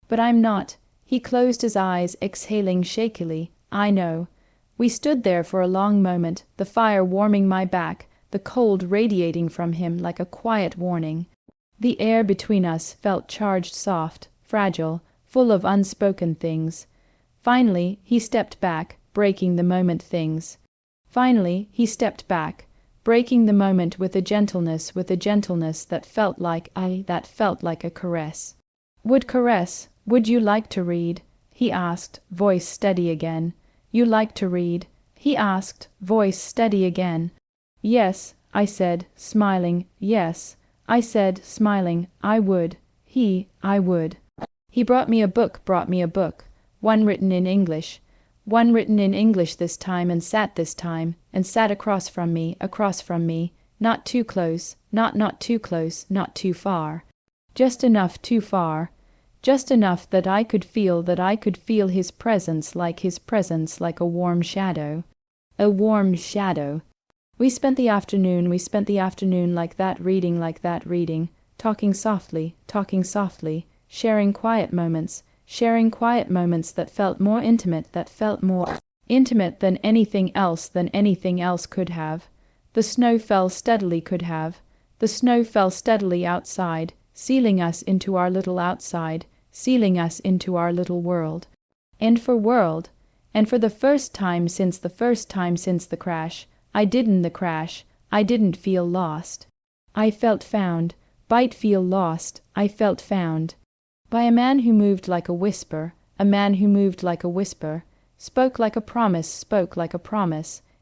"But I'm not." He closed his eyes, exhaling shakily. "I know." We stood there for a long moment, the fire warming my back, the cold radiating from him like a quiet warning. The air between us felt charged soft, fragile, full of unspoken things. Finally, he stepped back, breaking the moment things. Finally, he stepped back, breaking the moment with a gentleness that felt like a caress. Would you like to read? He asked, voice steady again. You like to read? He asked, voice steady again. Yes, I said, smiling, yes. I said, smiling, I would. I would. He brought me a book, one written in English this time, and sat across from me, not too close, not too close, not too far. Just enough too far, just enough that I could feel his presence like a warm shadow. A warm shadow. We spent the afternoon like that reading, talking softly, sharing quiet moments that felt more intimate than anything else could have. The snow fell steadily outside, sealing us into our little world. And for the first time since the crash, I didn't feel lost. I felt found. I felt found. By a man who moved like a whisper, spoke like a promise,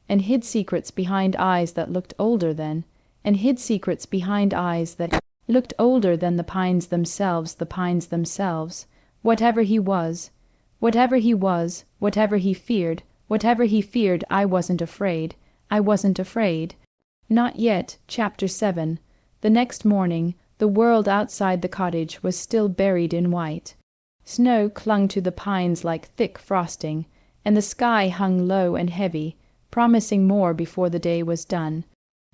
and hid secrets behind eyes that looked older than the pines themselves. Whatever he was, whatever he feared, I wasn't afraid. Not yet. Chapter 7. The next morning, the world outside the cottage was still buried in white. Snow clung to the pines like thick frosting, and the sky hung low and heavy, promising more before the day was done.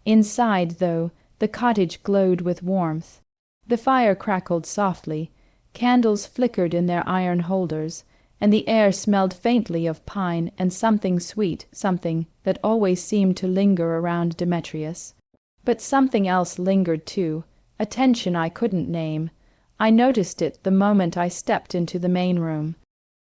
Inside, though, the cottage glowed with warmth. The fire crackled softly, candles flickered in their iron holders, and the air smelled faintly of pine and something sweet, something that always seemed to linger around Demetrius. But something else lingered too, a tension I couldn't name. I noticed it the moment I stepped into the main room.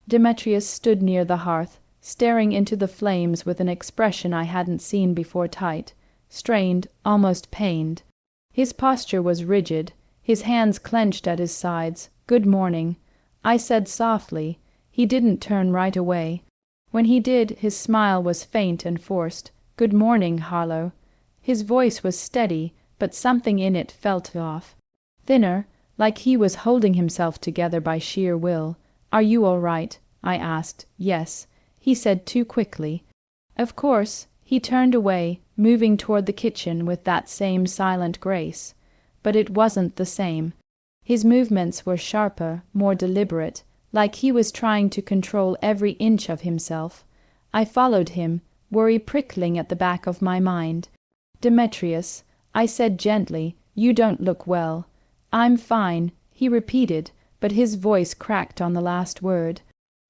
Demetrius stood near the hearth, staring into the flames with an expression I hadn't seen before, tight, strained, almost pained. His posture was rigid, his hands clenched at his sides. "Good morning," I said softly. He didn't turn right away. When he did, his smile was faint and forced. "Good morning, Harlow." His voice was steady, but something in it felt off. Thinner, like he was holding himself together by sheer will. "Are you all right?" I asked. "Yes," he said too quickly. "Of course." He turned away, moving toward the kitchen with that same silent grace. But it wasn't the same. His movements were sharper, more deliberate, like he was trying to control every inch of himself. I followed him, worry prickling at the back of my mind. "Demetrius," I said gently, "you don't look well." "I'm fine," he repeated, but his voice cracked on the last word.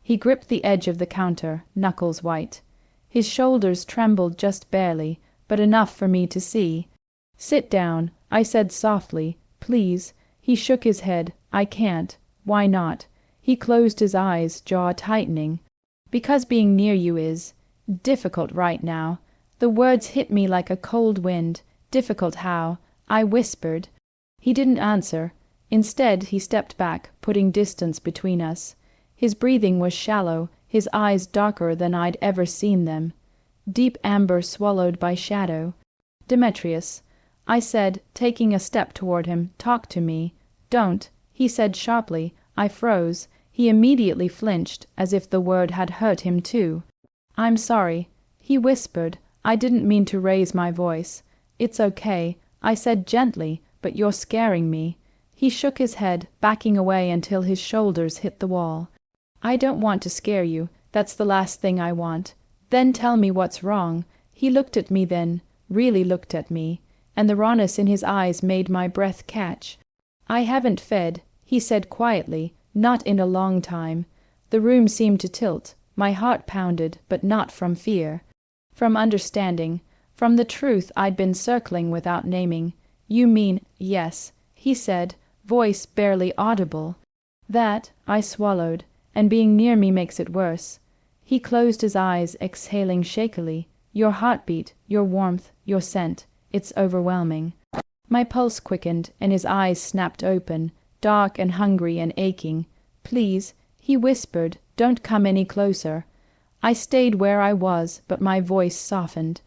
He gripped the edge of the counter, knuckles white. His shoulders trembled just barely, but enough for me to see. "Sit down," I said softly, "please." He shook his head. "I can't." "Why not?" He closed his eyes, jaw tightening. "Because being near you is difficult right now." The words hit me like a cold wind. "Difficult how?" I whispered. He didn't answer. Instead, he stepped back, putting distance between us. His breathing was shallow, his eyes darker than I'd ever seen them. Deep amber swallowed by shadow. "Demetrius," I said, taking a step toward him, "talk to me." "Don't," he said sharply. I froze. He immediately flinched, as if the word had hurt him too. "I'm sorry," he whispered. "I didn't mean to raise my voice." "It's okay," I said gently, "but you're scaring me." He shook his head, backing away until his shoulders hit the wall. "I don't want to scare you. That's the last thing I want." "Then tell me what's wrong." He looked at me then, really looked at me, and the rawness in his eyes made my breath catch. "I haven't fed," he said quietly, "not in a long time." The room seemed to tilt. My heart pounded, but not from fear. From understanding. From the truth I'd been circling without naming. "You mean—" "Yes," he said, voice barely audible. "That," I swallowed, "and being near me makes it worse." He closed his eyes, exhaling shakily. Your heartbeat, your warmth, your scent. It's overwhelming. My pulse quickened, and his eyes snapped open, dark and hungry and aching. Please, he whispered, don't come any closer. I stayed where I was, but my voice softened.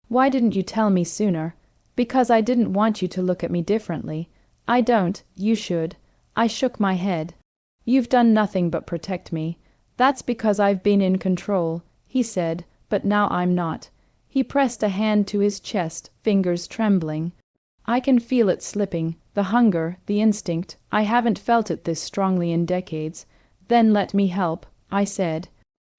Why didn't you tell me sooner? Because I didn't want you to look at me differently. I don't. You should. I shook my head. You've done nothing but protect me. That's because I've been in control, he said, but now I'm not. He pressed a hand to his chest, fingers trembling. I can feel it slipping, the hunger, the instinct. I haven't felt it this strongly in decades. Then let me help, I said.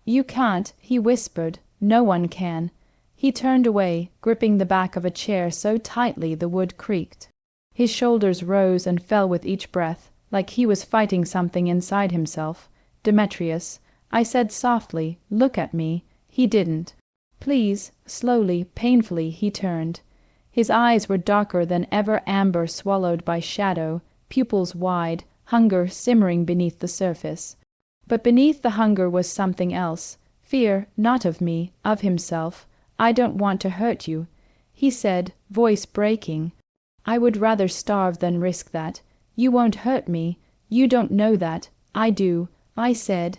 You can't, he whispered. No one can. He turned away, gripping the back of a chair so tightly the wood creaked. His shoulders rose and fell with each breath, like he was fighting something inside himself. Demetrius, I said softly, look at me. He didn't. Please, slowly, painfully, he turned. His eyes were darker than ever, amber swallowed by shadow, pupils wide, hunger simmering beneath the surface. But beneath the hunger was something else, fear, not of me, of himself. I don't want to hurt you, he said, voice breaking. I would rather starve than risk that. You won't hurt me. You don't know that. I do, I said.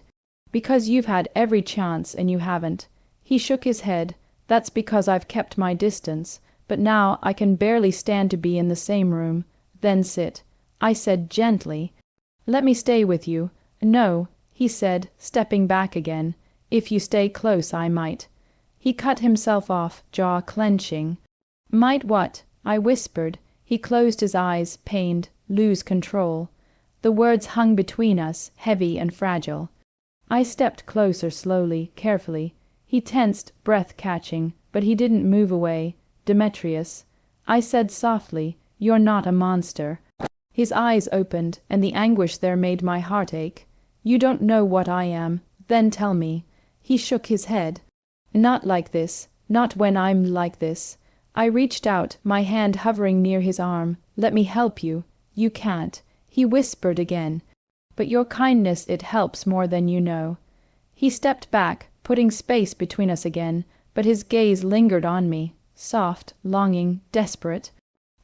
Because you've had every chance and you haven't. He shook his head. That's because I've kept my distance. But now I can barely stand to be in the same room. Then sit. I said gently. Let me stay with you. No, he said, stepping back again. If you stay close, I might. He cut himself off, jaw clenching. Might what? I whispered. He closed his eyes, pained, lose control. The words hung between us, heavy and fragile. I stepped closer slowly, carefully. He tensed, breath catching, but he didn't move away. Demetrius, I said softly, you're not a monster. His eyes opened, and the anguish there made my heart ache. You don't know what I am. Then tell me. He shook his head. Not like this. Not when I'm like this. I reached out, my hand hovering near his arm. Let me help you. You can't. He whispered again. But your kindness, it helps more than you know. He stepped back, putting space between us again, but his gaze lingered on me, soft, longing, desperate.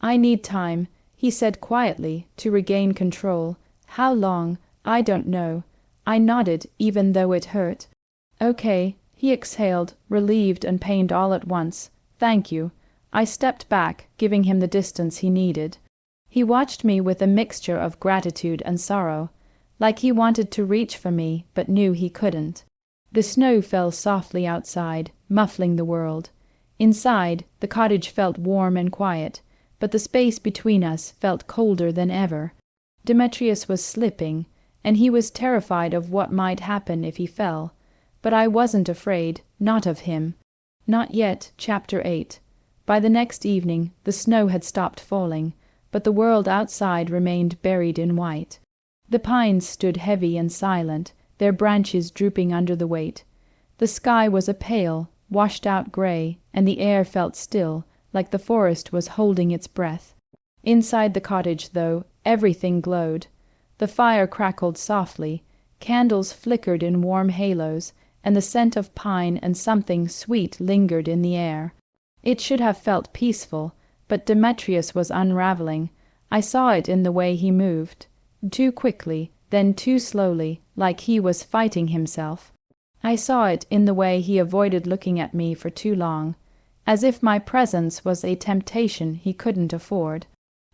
I need time, he said quietly, to regain control. How long? I don't know. I nodded, even though it hurt. Okay, he exhaled, relieved and pained all at once. Thank you. I stepped back, giving him the distance he needed. He watched me with a mixture of gratitude and sorrow, like he wanted to reach for me, but knew he couldn't. The snow fell softly outside, muffling the world. Inside, the cottage felt warm and quiet, but the space between us felt colder than ever. Demetrius was slipping, and he was terrified of what might happen if he fell. But I wasn't afraid, not of him. Not yet. Chapter 8. By the next evening, the snow had stopped falling, but the world outside remained buried in white. The pines stood heavy and silent, their branches drooping under the weight. The sky was a pale, washed-out gray, and the air felt still, like the forest was holding its breath. Inside the cottage, though, everything glowed. The fire crackled softly, candles flickered in warm halos, and the scent of pine and something sweet lingered in the air. It should have felt peaceful, but Demetrius was unraveling. I saw it in the way he moved. Too quickly, then too slowly, like he was fighting himself. I saw it in the way he avoided looking at me for too long, as if my presence was a temptation he couldn't afford.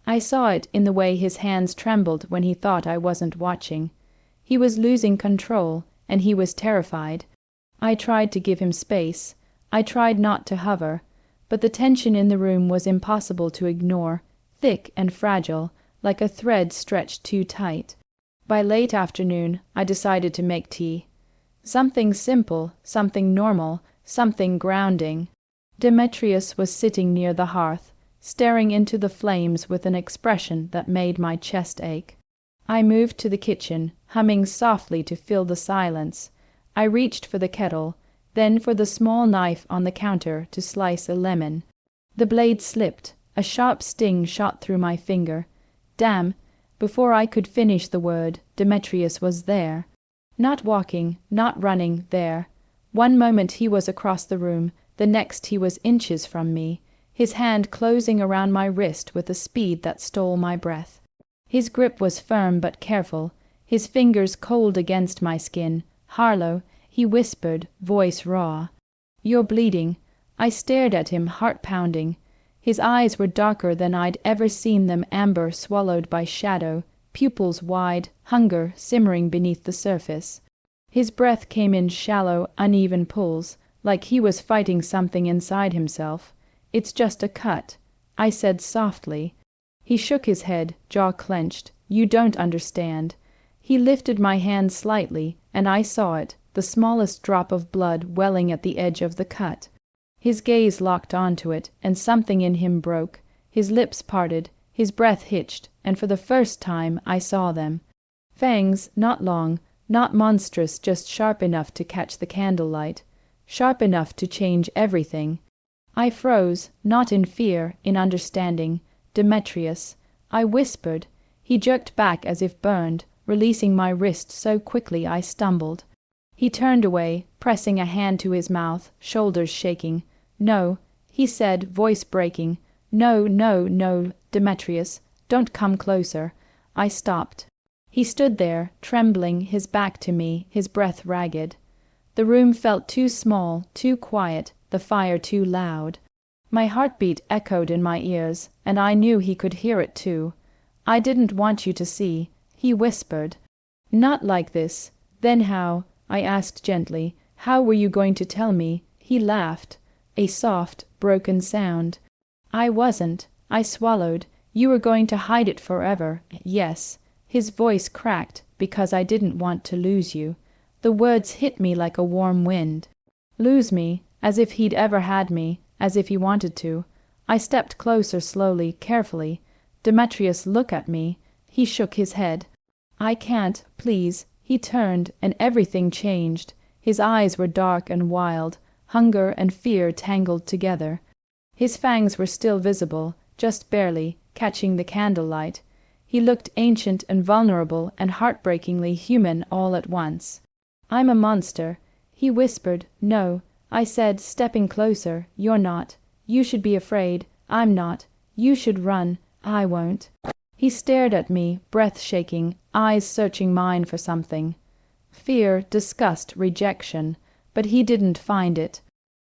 I saw it in the way his hands trembled when he thought I wasn't watching. He was losing control, and he was terrified. I tried to give him space. I tried not to hover, but the tension in the room was impossible to ignore, thick and fragile, like a thread stretched too tight. By late afternoon, I decided to make tea. Something simple, something normal, something grounding. Demetrius was sitting near the hearth, staring into the flames with an expression that made my chest ache. I moved to the kitchen, humming softly to fill the silence. I reached for the kettle, then for the small knife on the counter to slice a lemon. The blade slipped. A sharp sting shot through my finger. Damn! Before I could finish the word, Demetrius was there. Not walking, not running, there. One moment he was across the room, the next he was inches from me, his hand closing around my wrist with a speed that stole my breath. His grip was firm but careful, his fingers cold against my skin. "Harlow," he whispered, voice raw. "You're bleeding." I stared at him, heart pounding. His eyes were darker than I'd ever seen them, amber swallowed by shadow, pupils wide, hunger simmering beneath the surface. His breath came in shallow, uneven pulls, like he was fighting something inside himself. "It's just a cut," I said softly. He shook his head, jaw clenched. "You don't understand." He lifted my hand slightly, and I saw it, the smallest drop of blood welling at the edge of the cut. His gaze locked onto it, and something in him broke. His lips parted, his breath hitched, and for the first time I saw them. Fangs, not long, not monstrous, just sharp enough to catch the candlelight, sharp enough to change everything. I froze, not in fear, in understanding. "Demetrius," I whispered. He jerked back as if burned, releasing my wrist so quickly I stumbled. He turned away, pressing a hand to his mouth, shoulders shaking. "No," he said, voice breaking. "No, no, no, Demetrius, don't come closer." I stopped. He stood there, trembling, his back to me, his breath ragged. The room felt too small, too quiet, the fire too loud. My heartbeat echoed in my ears, and I knew he could hear it too. "I didn't want you to see," he whispered. "Not like this." "Then how?" I asked gently. "How were you going to tell me?" He laughed, a soft, broken sound. "I wasn't." I swallowed. "You were going to hide it forever." "Yes." His voice cracked, "because I didn't want to lose you." The words hit me like a warm wind. Lose me, as if he'd ever had me, as if he wanted to. I stepped closer slowly, carefully. "Demetrius, look at me." He shook his head. "I can't, please." He turned, and everything changed. His eyes were dark and wild, hunger and fear tangled together. His fangs were still visible, just barely, catching the candlelight. He looked ancient and vulnerable and heartbreakingly human all at once. "I'm a monster." He whispered. "No." I said, stepping closer. "You're not. You should be afraid. I'm not. You should run. I won't." He stared at me, breath shaking, eyes searching mine for something. Fear, disgust, rejection. But he didn't find it.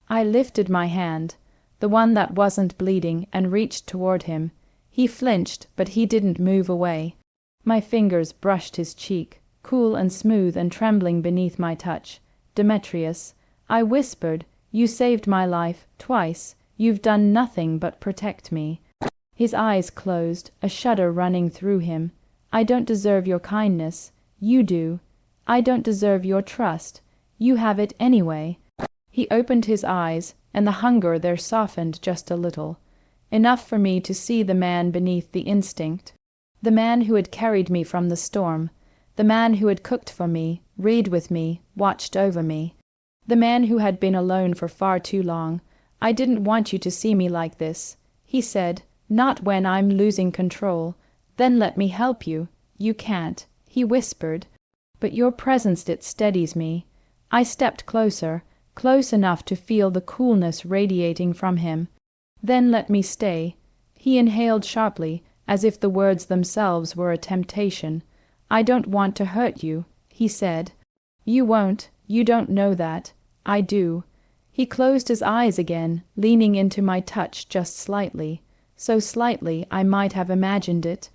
I lifted my hand, the one that wasn't bleeding, and reached toward him. He flinched, but he didn't move away. My fingers brushed his cheek, cool and smooth and trembling beneath my touch. "Demetrius," I whispered, "you saved my life, twice. You've done nothing but protect me." His eyes closed, a shudder running through him. "I don't deserve your kindness. You do. I don't deserve your trust. You have it anyway." He opened his eyes, and the hunger there softened just a little. Enough for me to see the man beneath the instinct. The man who had carried me from the storm. The man who had cooked for me, read with me, watched over me. The man who had been alone for far too long. "I didn't want you to see me like this," he said. "Not when I'm losing control. Then let me help you." "You can't," he whispered. "But your presence, it steadies me." I stepped closer, close enough to feel the coolness radiating from him. "Then let me stay." He inhaled sharply, as if the words themselves were a temptation. "I don't want to hurt you," he said. "You won't. You don't know that. I do." He closed his eyes again, leaning into my touch just slightly. So slightly I might have imagined it.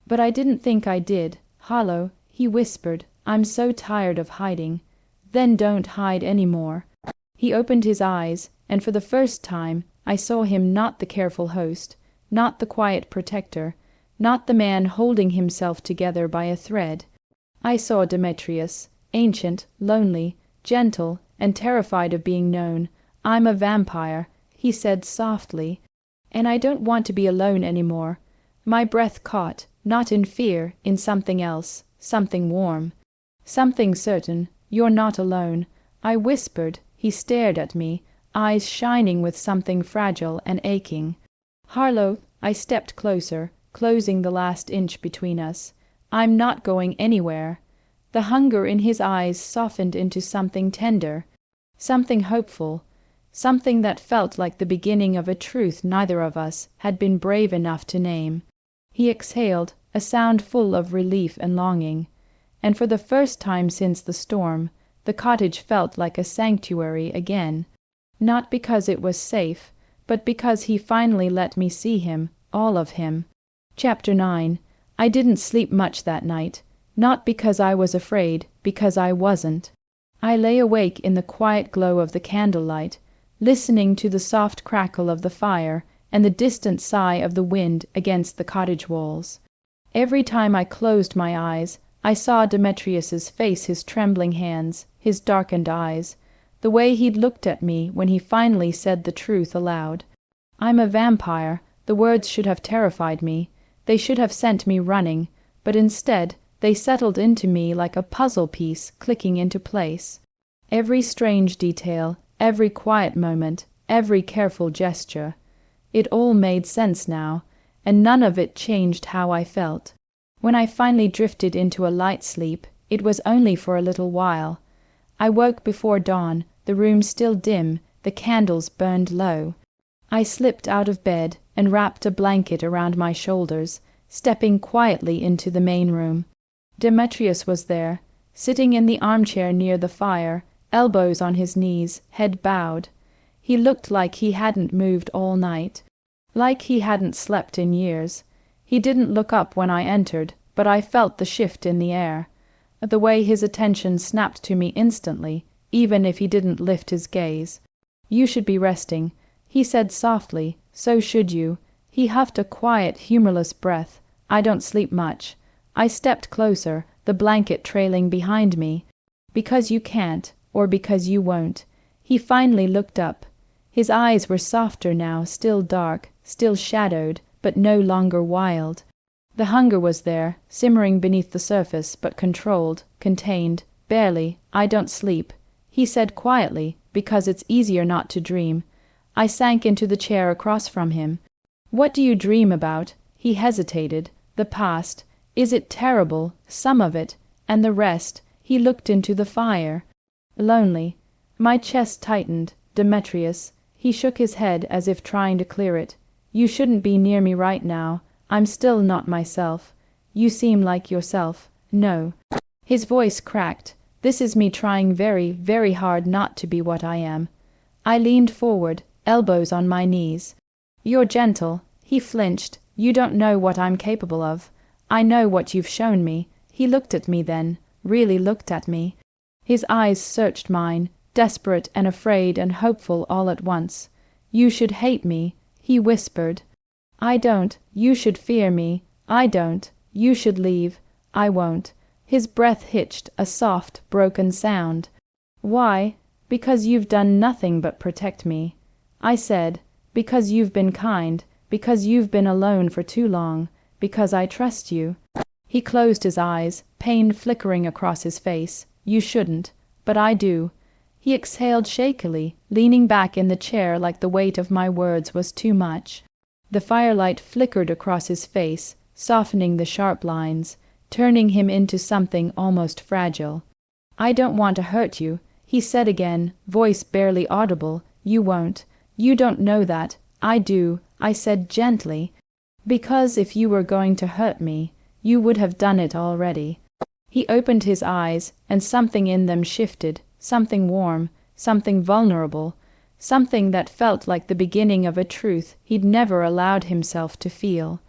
But I didn't think I did. "Harlow," he whispered, "I'm so tired of hiding." "Then don't hide any more." He opened his eyes, and for the first time I saw him not the careful host, not the quiet protector, not the man holding himself together by a thread. I saw Demetrius, ancient, lonely, gentle, and terrified of being known. "I'm a vampire," he said softly, "and I don't want to be alone any more." My breath caught, not in fear, in something else, something warm. "Something certain. You're not alone." I whispered. He stared at me, eyes shining with something fragile and aching. "Harlow," I stepped closer, closing the last inch between us. "I'm not going anywhere." The hunger in his eyes softened into something tender. something hopeful, something that felt like the beginning of a truth neither of us had been brave enough to name. He exhaled, a sound full of relief and longing, and for the first time since the storm, the cottage felt like a sanctuary again, not because it was safe, but because he finally let me see him, all of him. Chapter 9. I didn't sleep much that night, not because I was afraid, because I wasn't. I lay awake in the quiet glow of the candlelight, listening to the soft crackle of the fire and the distant sigh of the wind against the cottage walls. Every time I closed my eyes, I saw Demetrius's face, his trembling hands, his darkened eyes, the way he'd looked at me when he finally said the truth aloud. I'm a vampire. The words should have terrified me. They should have sent me running, but instead they settled into me like a puzzle piece clicking into place. Every strange detail, every quiet moment, every careful gesture. It all made sense now, and none of it changed how I felt. When I finally drifted into a light sleep, it was only for a little while. I woke before dawn, the room still dim, the candles burned low. I slipped out of bed and wrapped a blanket around my shoulders, stepping quietly into the main room. Demetrius was there, sitting in the armchair near the fire, elbows on his knees, head bowed. He looked like he hadn't moved all night, like he hadn't slept in years. He didn't look up when I entered, but I felt the shift in the air, the way his attention snapped to me instantly, even if he didn't lift his gaze. "You should be resting," he said softly. "So should you." He huffed a quiet, humorless breath. "I don't sleep much." I stepped closer, the blanket trailing behind me. "Because you can't, or because you won't." He finally looked up. His eyes were softer now, still dark, still shadowed, but no longer wild. The hunger was there, simmering beneath the surface, but controlled, contained, barely. "I don't sleep," he said quietly, "because it's easier not to dream." I sank into the chair across from him. "What do you dream about?" He hesitated. "The past. Is it terrible, some of it, and the rest?" He looked into the fire. "Lonely." My chest tightened. "Demetrius." He shook his head as if trying to clear it. "You shouldn't be near me right now. I'm still not myself. You seem like yourself." "No." His voice cracked. "This is me trying very, very hard not to be what I am." I leaned forward, elbows on my knees. "You're gentle." He flinched. "You don't know what I'm capable of." "I know what you've shown me." He looked at me then, really looked at me. His eyes searched mine, desperate and afraid and hopeful all at once. "You should hate me," he whispered. "I don't. You should fear me." "I don't. You should leave." "I won't." His breath hitched, a soft, broken sound. "Why?" "Because you've done nothing but protect me." I said, "Because you've been kind, because you've been alone for too long, because I trust you." He closed his eyes, pain flickering across his face. "You shouldn't, but I do." He exhaled shakily, leaning back in the chair like the weight of my words was too much. The firelight flickered across his face, softening the sharp lines, turning him into something almost fragile. "I don't want to hurt you," he said again, voice barely audible. "You won't. You don't know that. I do," I said gently. "Because if you were going to hurt me, you would have done it already." He opened his eyes, and something in them shifted, something warm, something vulnerable, something that felt like the beginning of a truth he'd never allowed himself to feel.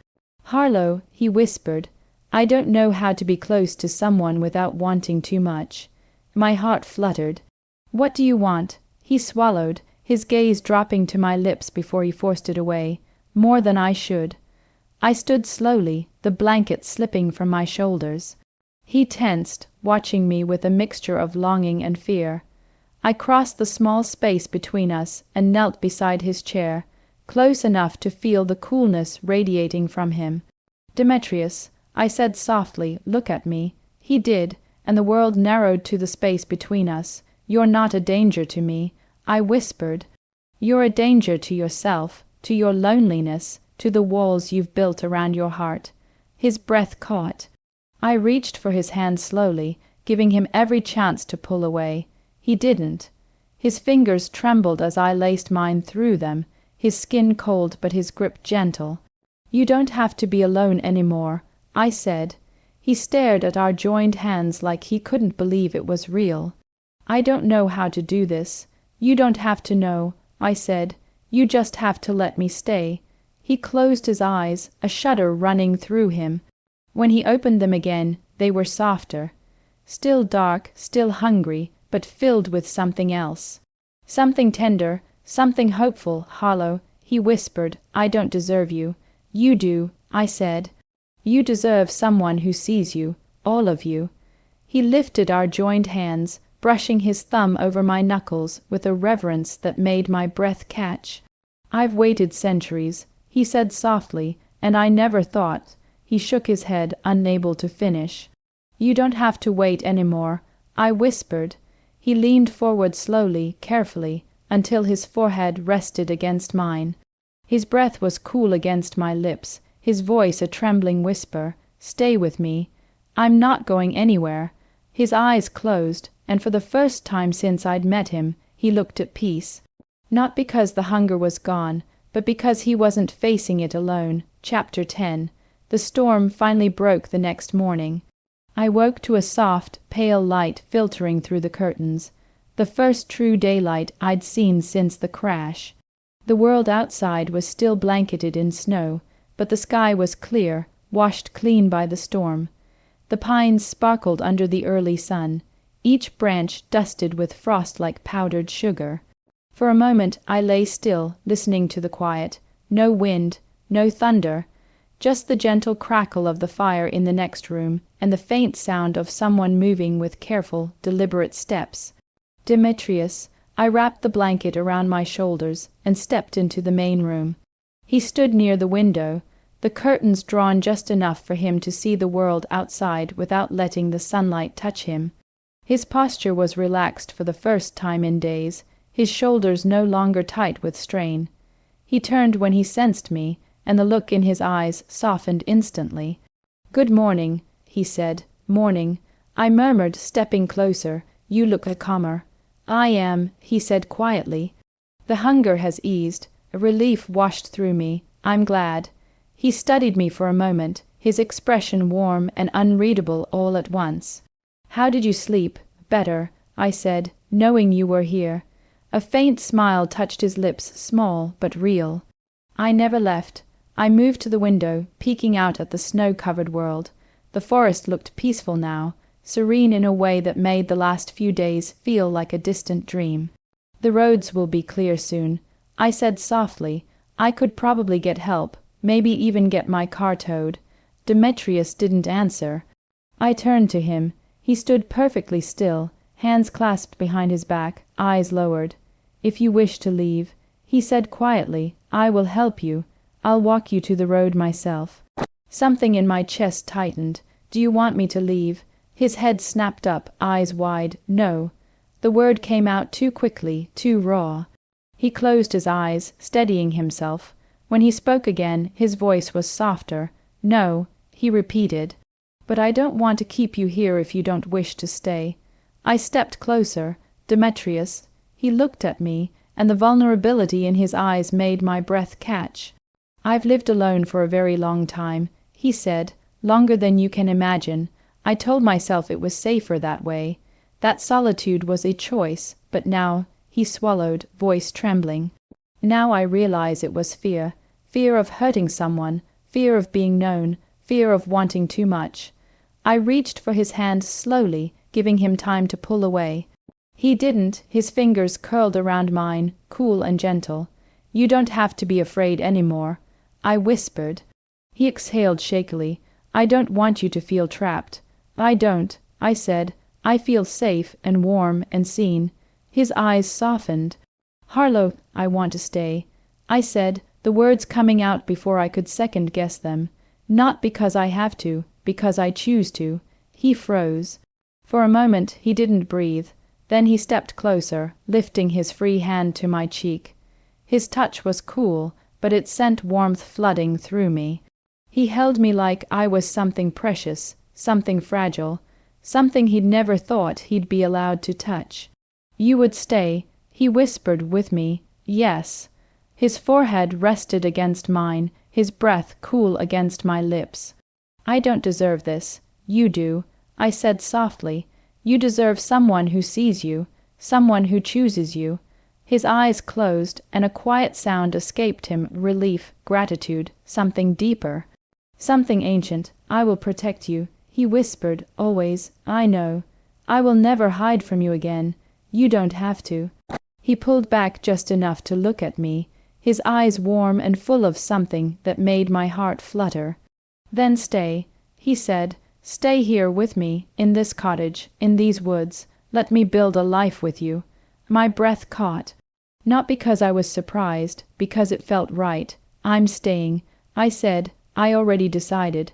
"Harlow," he whispered, "I don't know how to be close to someone without wanting too much." My heart fluttered. "What do you want?" He swallowed, his gaze dropping to my lips before he forced it away. "More than I should." I stood slowly, the blanket slipping from my shoulders. He tensed, watching me with a mixture of longing and fear. I crossed the small space between us and knelt beside his chair, close enough to feel the coolness radiating from him. "Demetrius," I said softly, "look at me." He did, and the world narrowed to the space between us. "You're not a danger to me," I whispered. "You're a danger to yourself, to your loneliness, to the walls you've built around your heart." His breath caught. I reached for his hand slowly, giving him every chance to pull away. He didn't. His fingers trembled as I laced mine through them, his skin cold but his grip gentle. "You don't have to be alone any more," I said. He stared at our joined hands like he couldn't believe it was real. "I don't know how to do this. You don't have to know," I said. "You just have to let me stay." He closed his eyes, a shudder running through him. When he opened them again, they were softer. Still dark, still hungry, but filled with something else. "Something tender, something hopeful, Harlow," he whispered. "I don't deserve you." "You do," I said. "You deserve someone who sees you, all of you." He lifted our joined hands, brushing his thumb over my knuckles with a reverence that made my breath catch. "I've waited centuries," he said softly, "and I never thought—" He shook his head, unable to finish. "You don't have to wait any more," I whispered. He leaned forward slowly, carefully, until his forehead rested against mine. His breath was cool against my lips, his voice a trembling whisper. "Stay with me. I'm not going anywhere." His eyes closed, and for the first time since I'd met him, he looked at peace. Not because the hunger was gone, but because he wasn't facing it alone. Chapter 10. The storm finally broke the next morning. I woke to a soft, pale light filtering through the curtains. The first true daylight I'd seen since the crash. The world outside was still blanketed in snow, but the sky was clear, washed clean by the storm. The pines sparkled under the early sun, each branch dusted with frost like powdered sugar. For a moment I lay still, listening to the quiet. No wind, no thunder, just the gentle crackle of the fire in the next room, and the faint sound of someone moving with careful, deliberate steps. "Demetrius," I wrapped the blanket around my shoulders and stepped into the main room. He stood near the window, the curtains drawn just enough for him to see the world outside without letting the sunlight touch him. His posture was relaxed for the first time in days, his shoulders no longer tight with strain. He turned when he sensed me, and the look in his eyes softened instantly. "Good morning," he said. "Morning," I murmured, stepping closer. "You look calmer." "I am," he said quietly. "The hunger has eased. A relief washed through me. I'm glad." He studied me for a moment, his expression warm and unreadable all at once. "How did you sleep?" "Better," I said, "knowing you were here." A faint smile touched his lips, small but real. "I never left." I moved to the window, peeking out at the snow-covered world. The forest looked peaceful now, serene in a way that made the last few days feel like a distant dream. "The roads will be clear soon," I said softly. I could probably get help, maybe even get my car towed. Demetrius didn't answer. I turned to him. He stood perfectly still, hands clasped behind his back, eyes lowered. "If you wish to leave," he said quietly, "I will help you. I'll walk you to the road myself." Something in my chest tightened. "Do you want me to leave?" His head snapped up, eyes wide. "No." The word came out too quickly, too raw. He closed his eyes, steadying himself. When he spoke again, his voice was softer. "No," he repeated. "But I don't want to keep you here if you don't wish to stay." I stepped closer. "Demetrius." He looked at me, and the vulnerability in his eyes made my breath catch. "I've lived alone for a very long time," he said, "longer than you can imagine. I told myself it was safer that way. That solitude was a choice, but now," he swallowed, voice trembling, "now I realize it was fear. Fear of hurting someone, fear of being known, fear of wanting too much." I reached for his hand slowly, giving him time to pull away. He didn't, his fingers curled around mine, cool and gentle. "You don't have to be afraid any more," I whispered. He exhaled shakily. "I don't want you to feel trapped." "I don't," I said. "I feel safe and warm and seen." His eyes softened. "Harlow, I want to stay," I said, the words coming out before I could second-guess them. "Not because I have to, because I choose to." He froze. For a moment he didn't breathe. Then he stepped closer, lifting his free hand to my cheek. His touch was cool, but it sent warmth flooding through me. He held me like I was something precious, something fragile, something he'd never thought he'd be allowed to touch. "You would stay," He whispered with me, "Yes." His forehead rested against mine, his breath cool against my lips. "I don't deserve this. You do," I said softly. "You deserve someone who sees you, someone who chooses you." His eyes closed, and a quiet sound escaped him, relief, gratitude, something deeper. "Something ancient. I will protect you," he whispered, "always. I know. I will never hide from you again. You don't have to." He pulled back just enough to look at me, his eyes warm and full of something that made my heart flutter. "Then stay," he said. "Stay here with me, in this cottage, in these woods. Let me build a life with you." My breath caught. Not because I was surprised, because it felt right. "I'm staying," I said. I already decided.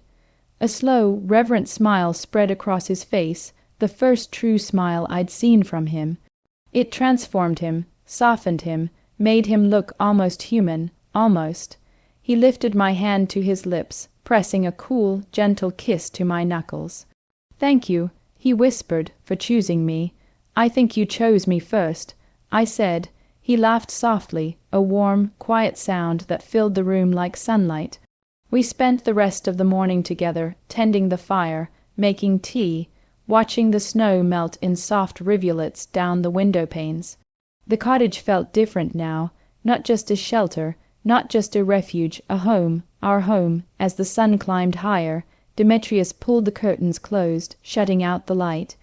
A slow, reverent smile spread across his face, the first true smile I'd seen from him. It transformed him, softened him, made him look almost human, almost. He lifted my hand to his lips, pressing a cool, gentle kiss to my knuckles. "Thank you," he whispered, "for choosing me. I think you chose me first," I said. He laughed softly, a warm, quiet sound that filled the room like sunlight. We spent the rest of the morning together, tending the fire, making tea, watching the snow melt in soft rivulets down the window panes. The cottage felt different now, not just a shelter, not just a refuge, a home, our home. As the sun climbed higher, Demetrius pulled the curtains closed, shutting out the light.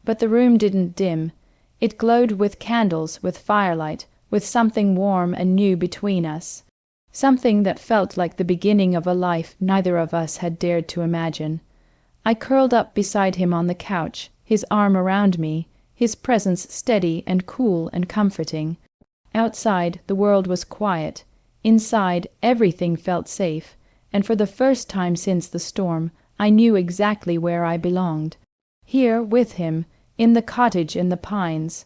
But the room didn't dim. It glowed with candles, with firelight, with something warm and new between us. Something that felt like the beginning of a life neither of us had dared to imagine. I curled up beside him on the couch, his arm around me, his presence steady and cool and comforting. Outside, the world was quiet. Inside, everything felt safe, and for the first time since the storm, I knew exactly where I belonged. Here with him, in the cottage in the pines,